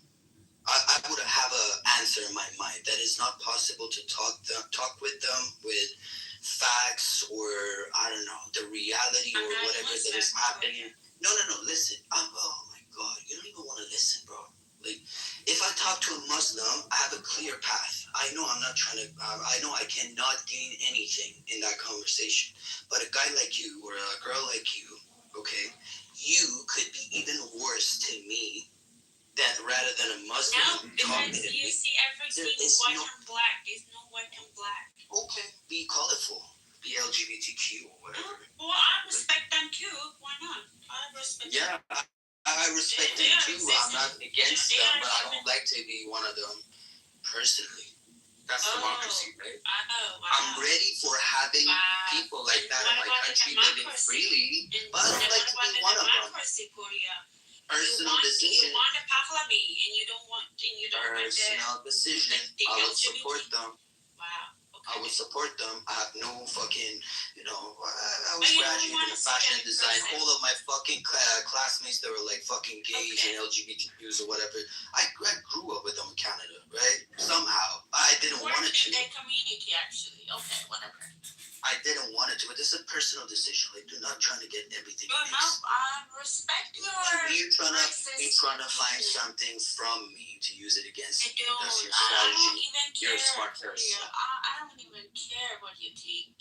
I would have an answer in my mind that is not possible to talk with them with facts or I don't know the reality or whatever that is happening. No, listen. Oh my God, you don't even want to listen, bro. Like, if I talk to a Muslim, I have a clear path. I know I'm not trying to. I know I cannot gain anything in that conversation. But a guy like you or a girl like you, okay, you could be even worse to me that rather than a Muslim. No, because you see everything white and black. There's no white and black. Okay, be colorful, be LGBTQ or whatever. Well, I respect them too. Why not? I respect them. I respect them too. I'm not against them, but I don't like to be one of them personally. That's democracy, right? Wow. I'm ready for having people like that in my country living freely, but I don't like to be one of them. Personal decision. You want a Pahlavi and you don't want personal decision. I would support them. Wow. Okay. I would support them. I have no fucking, I was graduating in fashion design. All of my fucking classmates that were like fucking gays and LGBTQs or whatever. I grew up with them in Canada, right? Somehow. I didn't want it to. In their community, actually. Okay, whatever. I didn't want it to, but this is a personal decision. Like, do not trying to get everything fixed. No, I respect your. You're trying to find something from me to use it against. That's your strategy. I don't even care. You're a smart person. I don't even care what you think.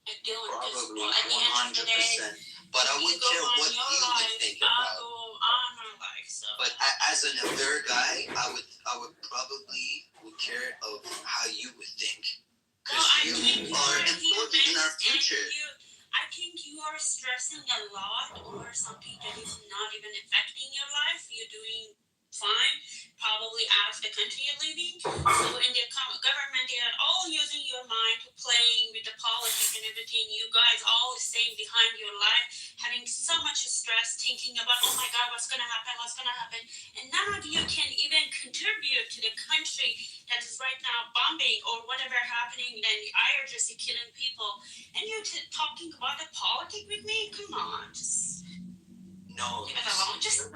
I don't. Probably at the end of the day, 100%. But I wouldn't care what you would think about. I'll go on my life. So. But as another guy, I would probably care of how you would think. Because you are important in our future. I think you are stressing a lot over something that is not even affecting your life. You're doing fine, probably out of the country you're living. So in the government, they are all using your mind to playing with the politics and everything. You guys all staying behind your life, having so much stress, thinking about, oh my God, what's going to happen? And none of you can even contribute to the country that is right now bombing or whatever happening, and the IRGC killing people. And you're talking about the politics with me? Come on, no, leave it alone. Just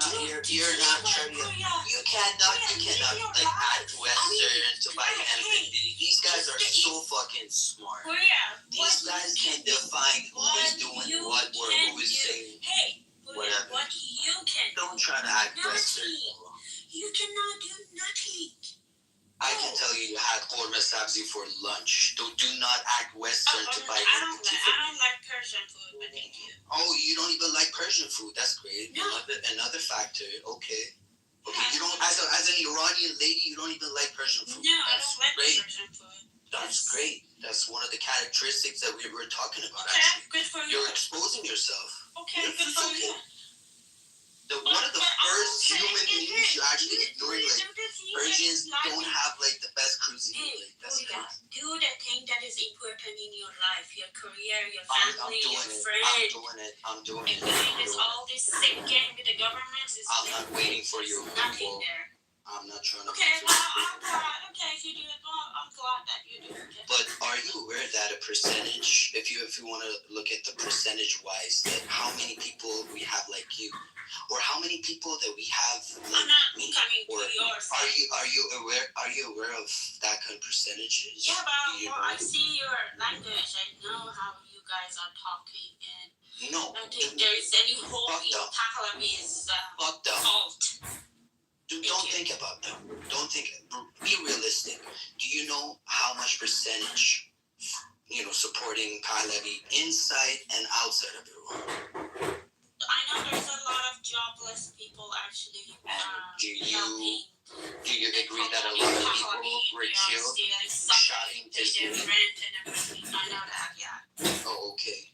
you're not trying to. You cannot like act Western to buy empathy. These guys are so fucking smart. These guys can define who is doing what or who is saying whatever. What you can don't try to act Western. You cannot do nothing. I can tell you had korma sabzi for lunch. Do not act Western to buy empathy. I don't like Persian food, but thank you. Oh, you don't even like Persian food? That's great. No. Another factor. Okay. You don't as an Iranian lady, you don't even like Persian food. No, I don't like Persian food. That's great. That's one of the characteristics that we were talking about. Okay, actually. good for you. You're exposing yourself. Okay, good for you. One of the first human beings you actually ignoring, like Persians don't have like the best cuisine. Like, that's crazy. Do the thing that is important in your life, your career, your family, your friends. I'm doing it. And all this sick game with the government is. I'm not waiting for your nothing there. I'm not trying to. Okay, well, I'm glad. Okay, if you do it, well, I'm glad that you do it. But are you aware that a percentage, if you want to look at the percentage wise, that how many people we have like you, or how many people that we have like me, or are you aware of that kind of percentages? Yeah, but I see your language. I know how you guys are talking, and no, I don't think there is any hope in Pahlavi's fault. Don't think about that. Don't think. Be realistic. Do you know how much percentage, supporting Pahlavi inside and outside of Iran? I know there's a lot of jobless people actually. Do you agree that a lot of people were killed, shot in their rent and everything? I know that. Yeah. Oh, okay.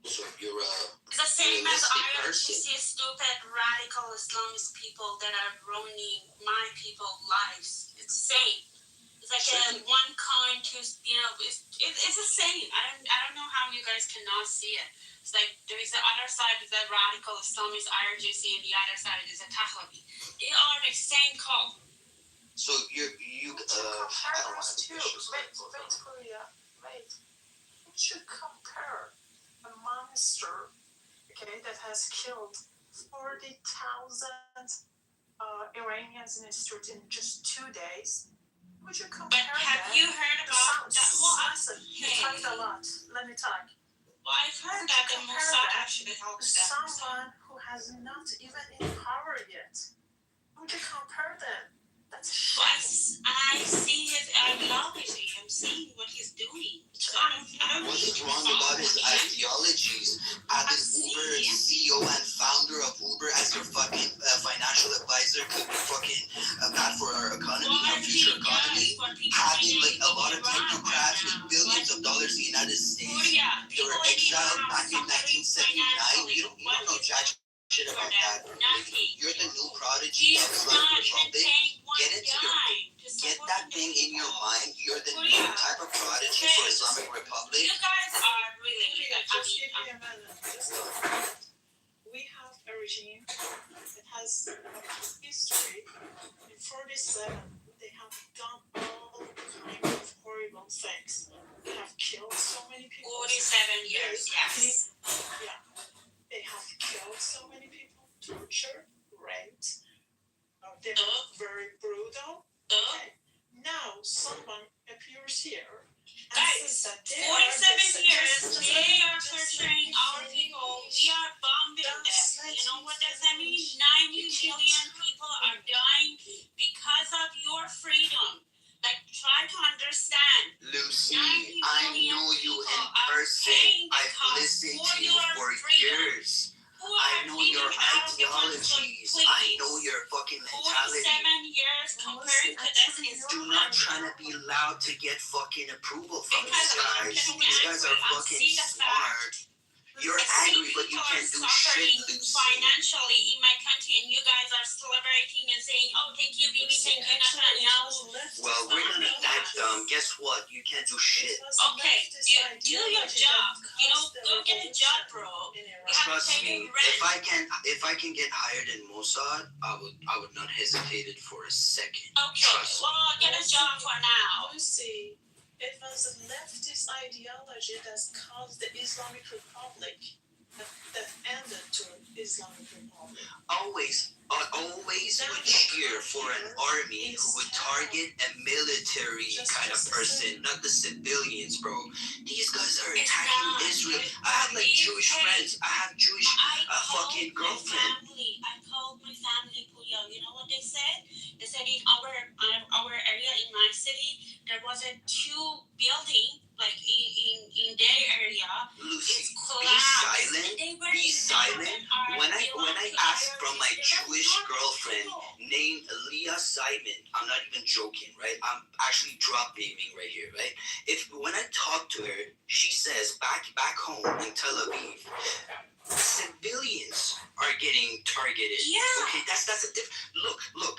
So you're it's the same as IRGC stupid radical Islamist people that are ruining my people's lives. It's the same. It's like one kind to it's the same. I don't know how you guys cannot see it. It's like there is the other side of the radical Islamist IRGC and the other side is a Pahlavi. They are the same cult. So you I don't want to wait. You should compare a monster, that has killed 40,000 Iranians in the street in just 2 days. Would you compare But have that? you heard The about that? Well, Listen, you talked a lot. Let me talk. well, I've heard that the Mossad actually helps them. Someone who has not even in power yet. Would you compare them? That's a shame. I see his ideology. I'm seeing what he's doing. So I don't What's need wrong about his ideologies? Having Uber CEO and founder of Uber as your fucking financial advisor could be fucking bad for our economy, our future economy. Having like a lot of technocrats with billions of dollars in the United States, they were exiled back in 1979. You don't know jack shit about that. You're the new prodigy of Islamic Republic. Get that thing in your mind. You're the new type of prodigy for Islamic Republic. You guys are really. Just give me a minute. We have a regime that has a history. In 47, they have done all kinds of horrible things. They have killed so many people. 47 years, yes. Yeah. They have killed so many people, tortured, raped. They're very brutal. Okay. Now someone appears here and Guys, says that 47 years, they are torturing our people. We are bombing them. You know what does that mean? 90 million people are dying because of your freedom. Like, try to understand. Lucy, I know you in person. I've listened to you for years. I know your ideologies. I know your fucking mentality. 47 years compared to this is Do not try to be loud to get fucking approval from these guys. These guys are fucking smart. You're angry, but you can't do shit, Lucy. Financially in my country, and you guys are celebrating and saying, "Oh, thank you, Bibi, thank you, Netanyahu." Well, we're gonna thank them. Guess what? You can't do shit. Okay, do your job. You know, go get a job, bro. Trust me. If I can get hired in Mossad, I would not hesitate it for a second. Okay, well, get a job for now. Lucy, it was a leftist ideology that caused the Islamic Republic that ended to Islamic Republic. Always would cheer for an army who would target a military kind of person, not the civilians, bro. These guys are attacking Israel. I have like Jewish friends. I have Jewish fucking girlfriend. I called my family, Puyo. You know what they said? They said in our area in my city, there was a 2 building like in their area. Lucy, it's be silent. Be silent. When I asked from my Jewish girlfriend named Leah Simon, I'm not even joking, right? I'm actually drop beaming right here, right? When I talk to her, she says back home in Tel Aviv, civilians are getting targeted. Yeah. Okay, that's a look.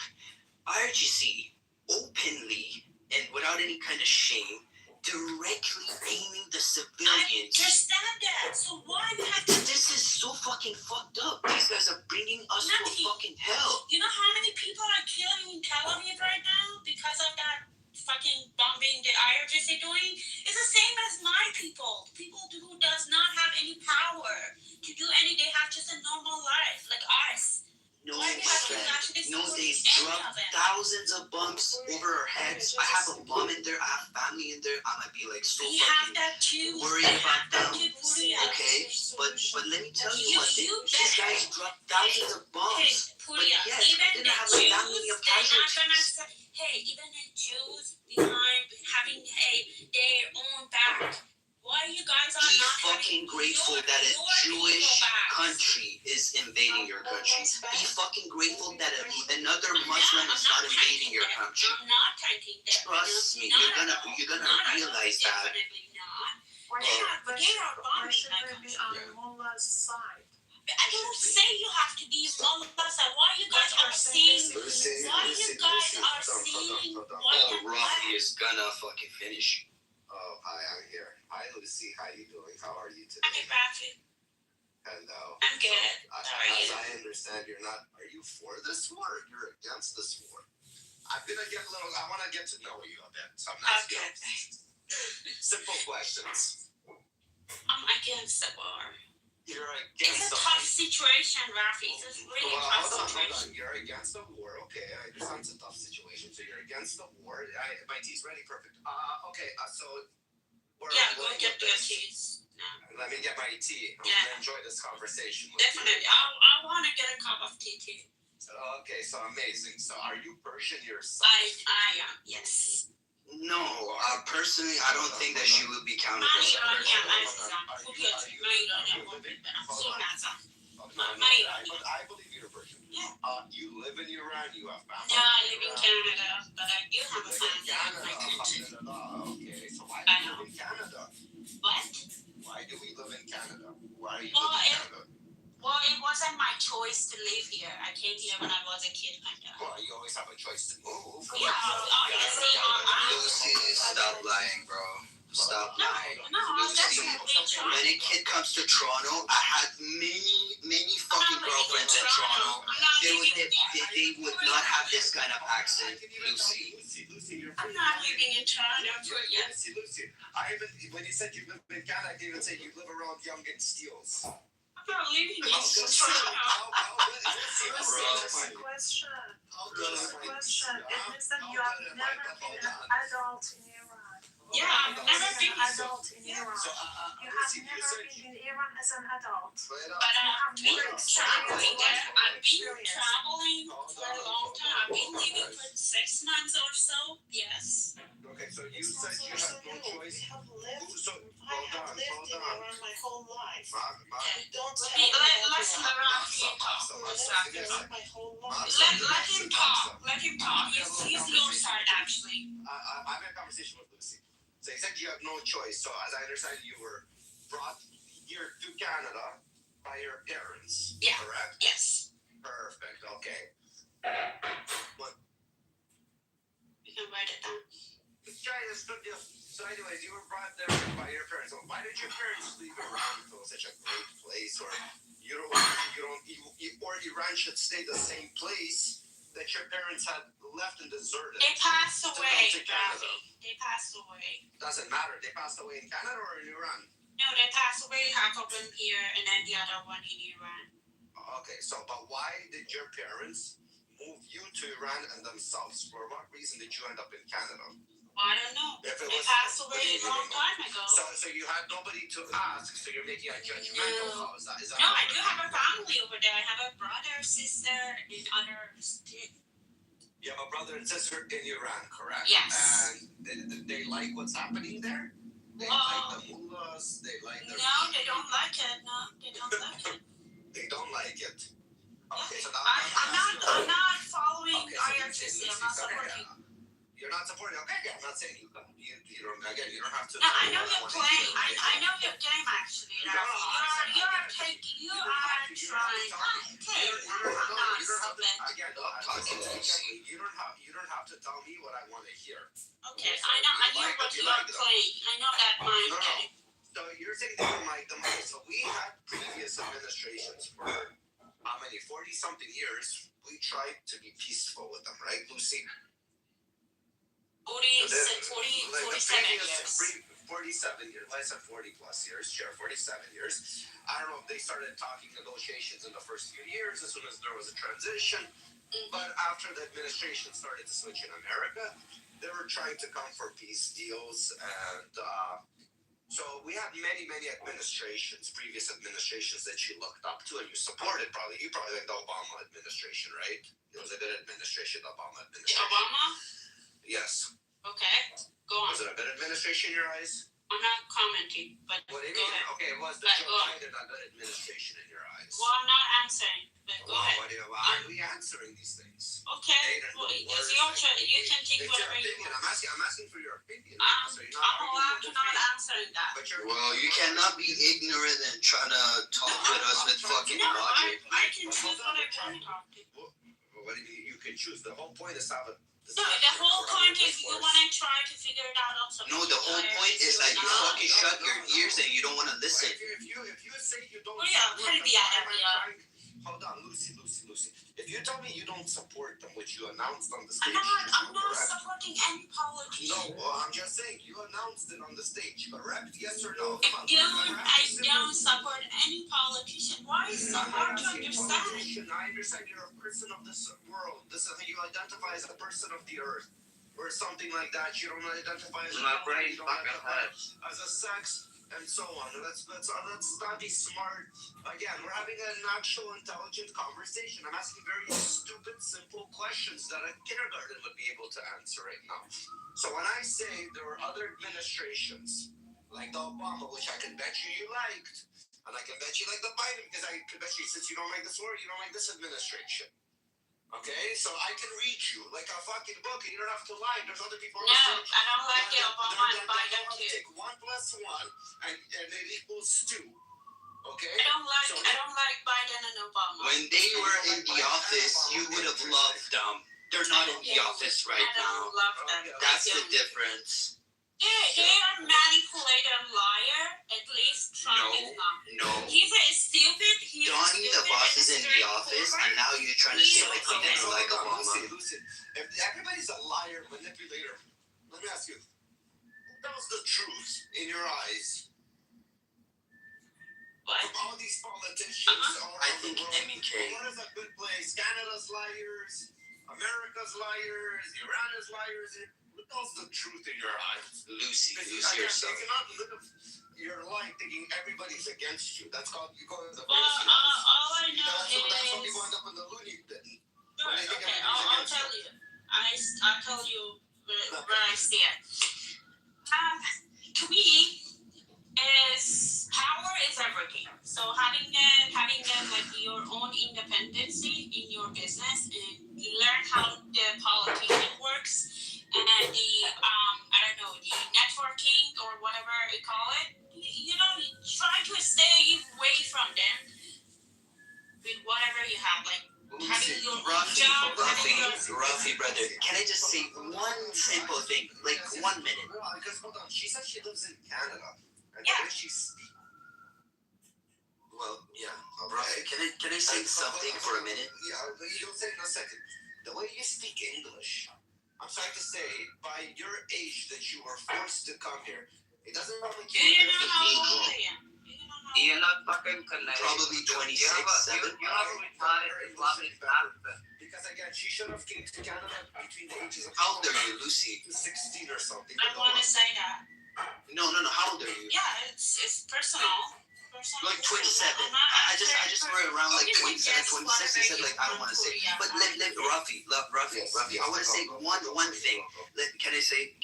IRGC openly and without any kind of shame directly aiming the civilians. I understand that. So why we have to? This is so fucking fucked up. These guys are bringing us to a fucking hell. You know how many people are killing in Tel Aviv right now because of that fucking bombing the IRGC doing? It's the same as my people. People who does not have any power to do any. They have just a normal life like us. No, my friend. No, they've dropped thousands of bombs over our heads. I have a mom in there. I have family in there. I might be like so fucking worried about them. Okay, but let me tell you one thing. These guys dropped thousands of bombs. But yes, I didn't have like that many of casualties. Hey, even the Jews behind having their own back. Why you guys are not fucking grateful that a Jewish country is invading your country. Be fucking grateful that another Muslim is not invading your country. I'm not thanking them. Trust me, you're gonna realize that. Definitely not. But they are bombing my country. On Mullah's side. I don't say you have to be Mullah's side. Why you guys are seeing? Why you guys are seeing? Rafi is gonna fucking finish. Oh, hi, I'm here. Hi, Lucy. How you doing? How are you today? I'm Rafi. Hello. I'm good. How are you? As I understand, are you for this war or you're against this war? I want to get to know you a bit. So I'm asking simple questions. I'm against the war. You're It's against a tough situation, Rafi. It's a really tough situation. You're against the war. Okay, I understand it's a tough situation. So you're against the war. My tea's ready. Perfect. Okay. So Yeah, go get your teas. Let me get my tea. I'm Yeah. gonna enjoy this conversation. Definitely. I want to get a cup of tea too. Okay, so amazing. So are you Persian yourself? I am. Yes. No, personally, I don't think that she would be counted من as a ایرانی Persian. هم عزیزم. خوبیت. من ایرانی هم قربونت برم. زور نزن. I believe you're Persian. Yeah. You live in Iran. You have family. No, I live in Canada, but I do have a family in my country. Okay, so why do we live in Canada? What? Why do we live in Canada? Why are you Well, living in Canada? Well, it wasn't my choice to live here. I came here when I was a kid, kind of. Well, you always have a choice to move. Yeah, obviously. Lucy, stop lying, bro. Stop lying. No, Lucy, when a kid comes to Toronto, I had many fucking girlfriends in Toronto. They would not have this kind of accent, Lucy. I'm not living in Toronto yet. Lucy, when you said you live in Canada, I didn't even say you live around Yonge and Steeles. I'm not living in Toronto. Question. It means that you have never been an adult in Iran. Yeah, I've never been an adult in Iran. You have never been in Iran as an adult. But I've been traveling there. I've been traveling for a long time. I've been living for 6 months or so. Yes. Okay, so you said you have no choice. I have lived in Iran my whole life. Don't tell me. Let's Let him talk. Let him talk. He's your side, actually. I'm having a conversation with Lucy. So you said you have no choice. So as I understand, you were brought here to Canada by your parents. Yeah. Correct? Yes. Perfect. Okay. What? You can write it down. So anyways, you were brought there by your parents. So why did your parents leave Iran for such a great place? Or or Iran should stay the same place that your parents had left and deserted? They passed away, Rafi. They passed away. Doesn't matter. They passed away in Canada or in Iran? No, they passed away, half of them here, and then the other one in Iran. Okay, but why did your parents move you to Iran and themselves? For what reason did you end up in Canada? I don't know. They passed away a long time ago. So you had nobody to ask, so you're making a judgmental call. Is that no, I do have a family over there. I have a brother, sister, and others. You have a brother and sister in Iran, correct? Yes. And they like what's happening there? They like the mullahs, they like the... No, they don't like it. No, they don't like it. They don't like it. Okay, so I'm not following IRGC. I'm not supporting. You're not supporting. Okay, I'm not saying you don't have to. No, I know you're playing. I know your game actually. You are trying. Okay, I'm not stupid. Again, you don't have to tell me what I want to hear. Okay, I know what you are playing. I know that mind game. So you're saying they don't like them. So we had previous administrations for how many? 40-something years. We tried to be peaceful with them, right, Lucy? 47 years. 47 years. I said 40 plus years. Sure, 47 years. I don't know if they started talking negotiations in the first few years as soon as there was a transition. But after the administration started to switch in America, they were trying to come for peace deals. And so we had many administrations, previous administrations that you looked up to and you supported probably. You probably like the Obama administration, right? It was a good administration, the Obama administration. Obama? Yes. Okay, go on. Was it a good administration in your eyes? I'm not commenting, but What do you go mean? ahead. Okay, it was the But Joe go Biden a good administration in your eyes? Well, I'm not answering, but go ahead. Why are we answering these things? Okay, well, it's your turn. You can think whatever you want. I'm asking for your opinion. I'm allowed to not answering that. Well, you cannot be ignorant and try to talk with us with fucking No, logic. I can choose what I want to talk to. What do you mean? You can choose. The whole point is to have a... No, the whole point is you want to try to figure it out also. No, the whole point is that you fucking shut your ears and you don't want to listen. If you say you don't... Hold on, Lucy. If you tell me you don't support them, which you announced on the stage, I'm not supporting any politician. No, I'm just saying you announced it on the stage, correct? Yes or no? I don't support any politician. Why is it so hard to understand? I understand you're a person of this world. This is you identify as a person of the earth, or something like that. You don't identify as My brain fucking hurts. as a sex, and so on. Let's not be smart. Again, we're having an actual intelligent conversation. I'm asking very stupid, simple questions that a kindergarten would be able to answer right now. So when I say there were other administrations, like the Obama, which I can bet you liked, and I can bet you like the Biden, because I can bet you, since you don't like this war, you don't like this administration. Okay, so I can read you like a fucking book, and you don't have to lie. There's other people. No, I don't like the Obama and Biden too. Take 1 + 1, and it equals 2. Okay. I don't like Biden and Obama. When they were in the office, you would have loved them. They're not in the office right now. I don't love them. That's the difference. They are manipulator liar. At least Trump is not. No. He's a stupid. Donnie the boss is in the office, and now you're trying to say like something like Obama. Listen, if everybody's a liar, manipulator, let me ask you, who tells the truth in your eyes? What? From all these politicians all I around think the world. MEK. What is a good place? Canada's liars, America's liars, Iran is liars. Who tells the truth in your eyes? Lucy yourself. You cannot live your life thinking everybody's against you. That's called you go to the Well, all I know that's is. That's when people end up in the loony bin. Right, okay, I'll tell you. I'll tell you where I stand. To me, power is everything. So having like your own independency in your business and learn how the politician works and the the networking or whatever you call it. You try to stay away from them with whatever you have, like having your own job, Ruffy, brother. Can I just say one simple thing, like 1 minute? Because hold on, she said she lives in Canada. And yeah. The way she speaks. Well, yeah. Ruffy, can I say something for a minute? Yeah, you'll say in a second. The way you speak English, I'm trying to say, by your age that you were forced to come here, it doesn't sound like you know how old I am. You're not fucking connected. Probably 26, 7. You have a retarded Islamic accent. Because again, she should have came to Canada between the ages of How old are you, Lucy? 16 or something. I want to say that. No. How old are you? Yeah, it's personal. Like 27. I just were around like 27, 26. I said like I don't want to say, but let Ruffy. I want to say one thing. Can I say it?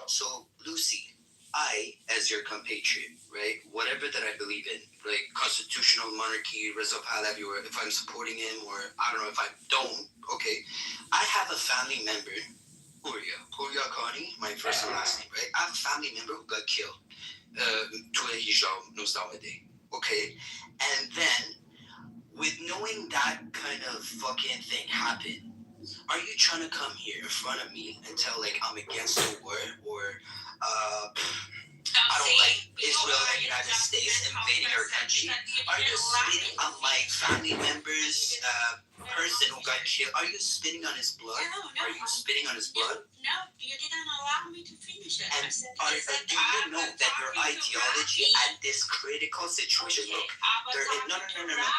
So Lucy, I, as your compatriot, right? Whatever that I believe in, like constitutional monarchy, Reza Pahlavi, or if I'm supporting him, or I don't know if I don't. Okay, I have a family member, Purya Kani, my first and last name, right? I have a family member who got killed. Okay, and then with knowing that kind of fucking thing happened, are you trying to come here in front of me and tell like I'm against the war, or I don't like Israel and the United States invading our country? Are you spitting on my family member's person who got killed? Are you spitting on his blood? No. Are you spitting on his blood? No, you didn't allow me to finish it. And do you know that your ideology at this critical situation? Look, no.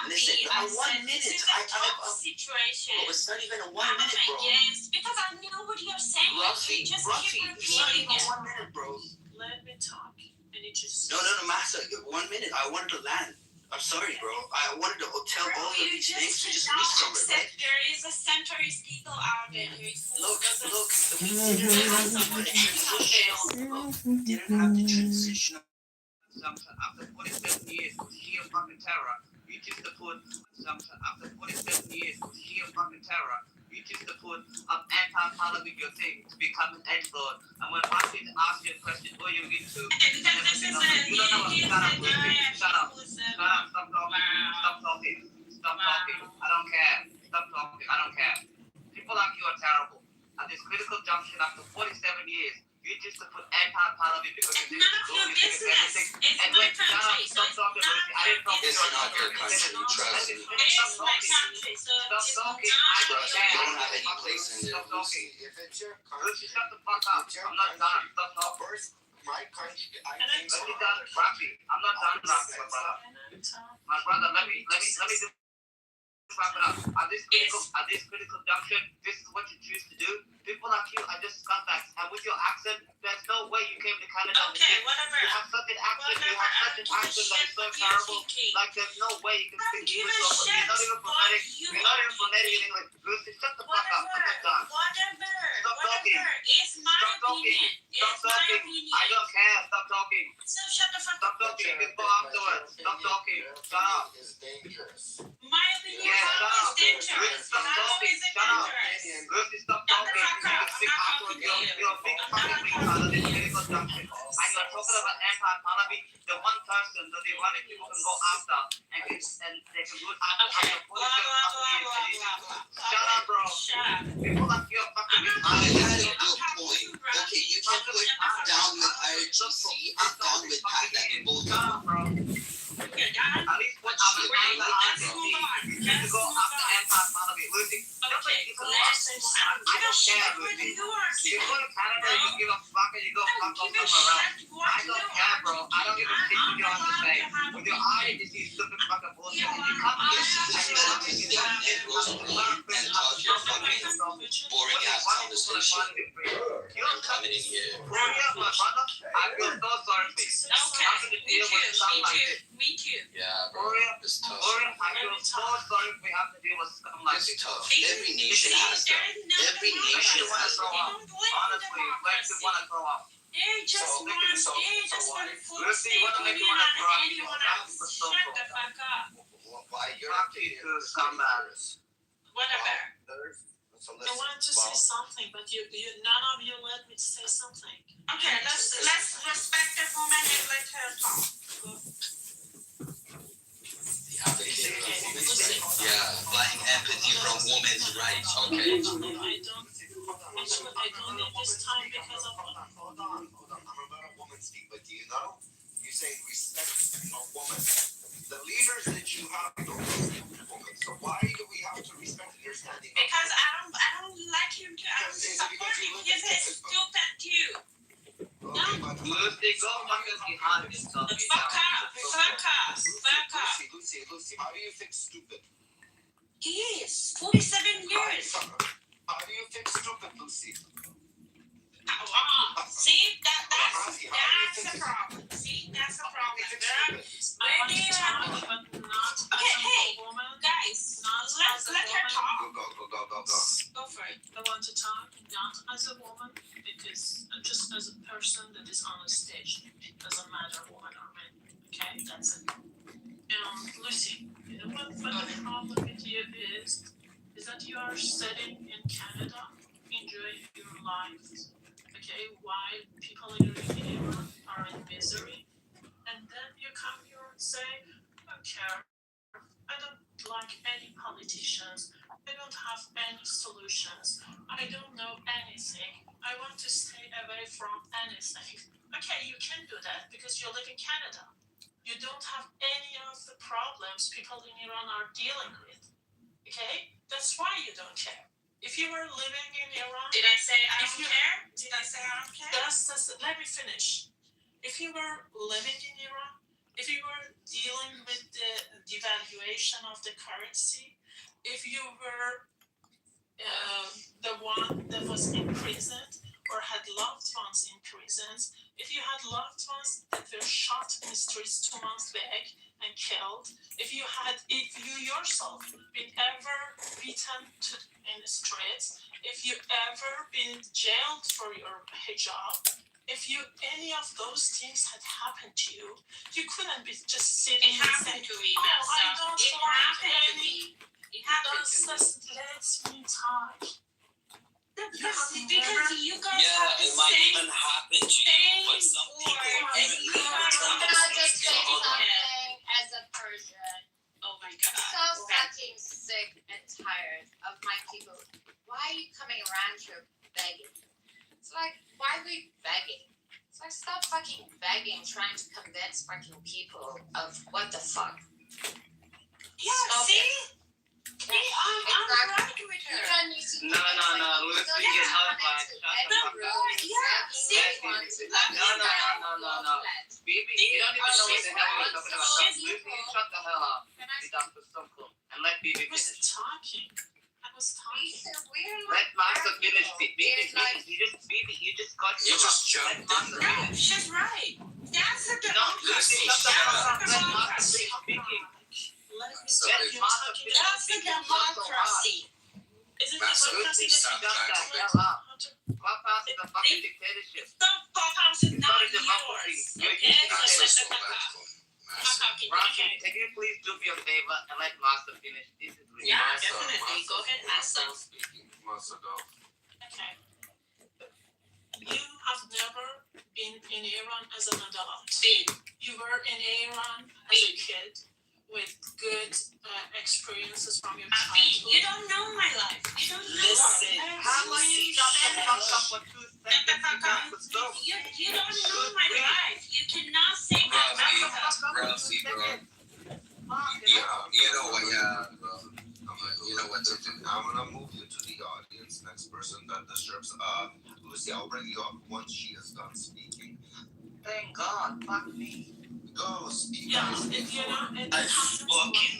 Listen, 1 minute. I have situation. Well, it's not even a 1 minute, bro. Yes, because I know what you're saying. Ruffy, you just Ruffy, keep it's not repeating even it. 1 minute, bro. Let me talk, and it just. No, Master. 1 minute. I wanted to land. I'm sorry, bro. I wanted to tell all of these things to just reach somewhere, right? There is a centuries people out there. Look. We didn't have the transition. Didn't have the transition. After 47 years of sheer fucking terror, you choose to put after 47 years of sheer fucking terror, you choose to put anti-Pahlavi your thing to become an edge lord. And when I did ask you a question, what are you into? You don't know what shut up. Stop talking. I don't care. Stop talking. I don't care. People like you are terrible. At this critical junction, after 47 years, you just used to put anti-Pahlavi because It's none of your business. It's And my wait, shut up, country, so stop it's talking, not Lucy. I didn't talk to It's you. not your country, trust me. It's my country, so Stop it's talking. not I your don't You care. don't have any place in there, Stop talking. Lucy. If it's your Lucy, country, shut the fuck up. it's your I'm not done. country. Stop talking. First, my country, I And came Let me from. done rapping. I'm not done rapping, my brother. My brother, let me just wrap it up. At this critical junction, this is what you choose to do. People like you are just scumbags. And with your accent, there's no way you came to Canada. Okay, whatever. You have such an accent. You have such an accent that is so terrible. Like there's no way you can speak Give English. a You're shit not even what phonetic. you You're not are even phonetic in English. Lucy, shut the fuck up. I'm not done. Whatever. Stop talking. It's my Stop talking. opinion. Stop It's my talking. opinion. I don't care. Stop talking. So shut the fuck Stop up. talking. Before afterwards. Stop talking. Shut up. Is dangerous. My opinion Yeah, shut is up. dangerous. Stop How talking. is it Shut up. dangerous? Lucy, stop Shut the talking. fuck You up. can speak I'm not afterwards. talking to you. You're a big fucking retard of this critical junction. And you're talking about anti-Pahlavi, the one person that the Iranian people can go after and they can do it after Okay. the Blah, blah, blah, blah, blah. Shut up, bro. Shut up. People like you are fucking I retarded. had a good point. Okay, you can put down with IRGC and down with PAC both Shut up, bro. Okay, done? At least put Wait, let's IRGC. move on. You need to Let's go move after on. anti-Pahlavi. Lucy, Okay, let's move on. I don't care, What Lucy. you are You go to Canada, you give a fuck, and you go fuck off give a somewhere else. shit what I don't care, bro. I don't give a shit what you have to say. With your eyes, you see stupid fucking bullshit. And you come here This is and you better come to here sit in Rosemont and talk your fucking boring ass conversation than coming in here. For real, my brother, I feel so sorry for you. Okay, Having to me deal with too, stuff me like too, this. me too. Yeah, For bro, real, it's tough. for real, I feel so sorry for you having to deal with stuff like It's this. tough. See? Every nation has There that. is no Every democracy. nation They has throw They that. up. don't believe in Honestly, makes you want to democracy. throw up. They just So, want, so they just why- want to force Lucy, their what do they opinion want to on throw up? anyone else. That's Shut so the fuck up. Why you're Fuck you opinion too, is scumbag. Whatever. So I wanted to say something, but you none of you let me say something. Okay, let's respect the woman and let her talk. The advocate of women's rights. Yeah, buying empathy from women's rights. Okay. I don't need this time because of Hold on. I'm gonna let a woman speak, but do you know? You say respect a woman. The leaders that you have don't respect women. So why do we have to respect their standing? Because I don't like him to support him. He's a stupid dude. Okay, but Lucy, go fucking behind yourself. Fuck up. Fuck up. Fuck up. Lucy, how do you fix stupid? He is 47 years. How do you fix stupid, Lucy? See, that's the problem. See, that's the problem. I want to talk, but not Okay, as hey, a woman. guys, Not let's as a let her woman. talk. Go. Go for it. I want to talk not as a woman because just as a person that is on a stage. It doesn't matter woman or man. Okay, that's it. Lucy, you know what the problem with you is that you are sitting in Canada, enjoying your life. Okay, while people in Iran are in misery, and then you come here and say, I don't care. I don't like any politicians. I don't have any solutions. I don't know anything. I want to stay away from anything. Okay, you can do that because you live in Canada. You don't have any of the problems people in Iran are dealing with. Okay? That's why you don't care. If you were living in Iran... Did I say I don't care? Did I say I don't care? Let me finish. If you were living in Iran, if you were dealing with the devaluation of the currency, if you were the one that was imprisoned or had loved ones in prisons, if you had loved ones that were shot in the streets 2 months back and killed, if you yourself been ever beaten in the streets, if you ever been jailed for your hijab, if any of those things had happened to you, you couldn't be just sitting It happened to me, I Melissa. don't It want happened to any. me. It happened to me. Let's me talk. Because you guys Yeah, have the it might same even happen to you, but some people and even you don't guys tell are us. just So hold on. As a Persian, Oh my god. so fucking sick and tired of my people. Why are you coming around here begging? It's like, why are we begging? So I stopped fucking begging, trying to convince fucking people of what the fuck. Yeah, see? See, I'm right with her. No, Lucy, you have like, shut the fuck up. Yeah, see? No. Baby, you don't even know what the hell you're talking about. Lucy, shut the hell up. You Dr. Sokol. And let Bibi I was finish. talking. Let Master finish. Bibi, you just got You just jumped Let Master No, finish. she's right. That's the No, Lucy, democracy. shut the hell up. That's Let the Master democracy. finish speaking. Let me So tell Let you, Master talking finish That's the speaking. You're so hard. democracy. is it Master, democracy that stop you Shut trying the to hell up. Clubhouse is a fucking dictatorship. The fuckhouse is It's not not a democracy. yours. You're Okay? using Master, it. so bad. Master. Rashi, can you please do me a favor and let Master finish? This is really Yeah, nice. definitely. Go ahead, Master. Master, go. Okay. You have never been in Iran as an adult. You were in Iran as a kid with good experiences from your childhood. You don't know my life. You don't know. Listen. How much you shut the fuck up for 2 seconds? You don't know my life. You cannot say my life. Ralphie, bro. You know what, you know what to do. I'm gonna move you to the audience. Next person that disturbs. Lucy, I'll bring you up once she is done speaking. Thank God. Fuck me. Go speak. Yeah, if you're not in the I comments, fucking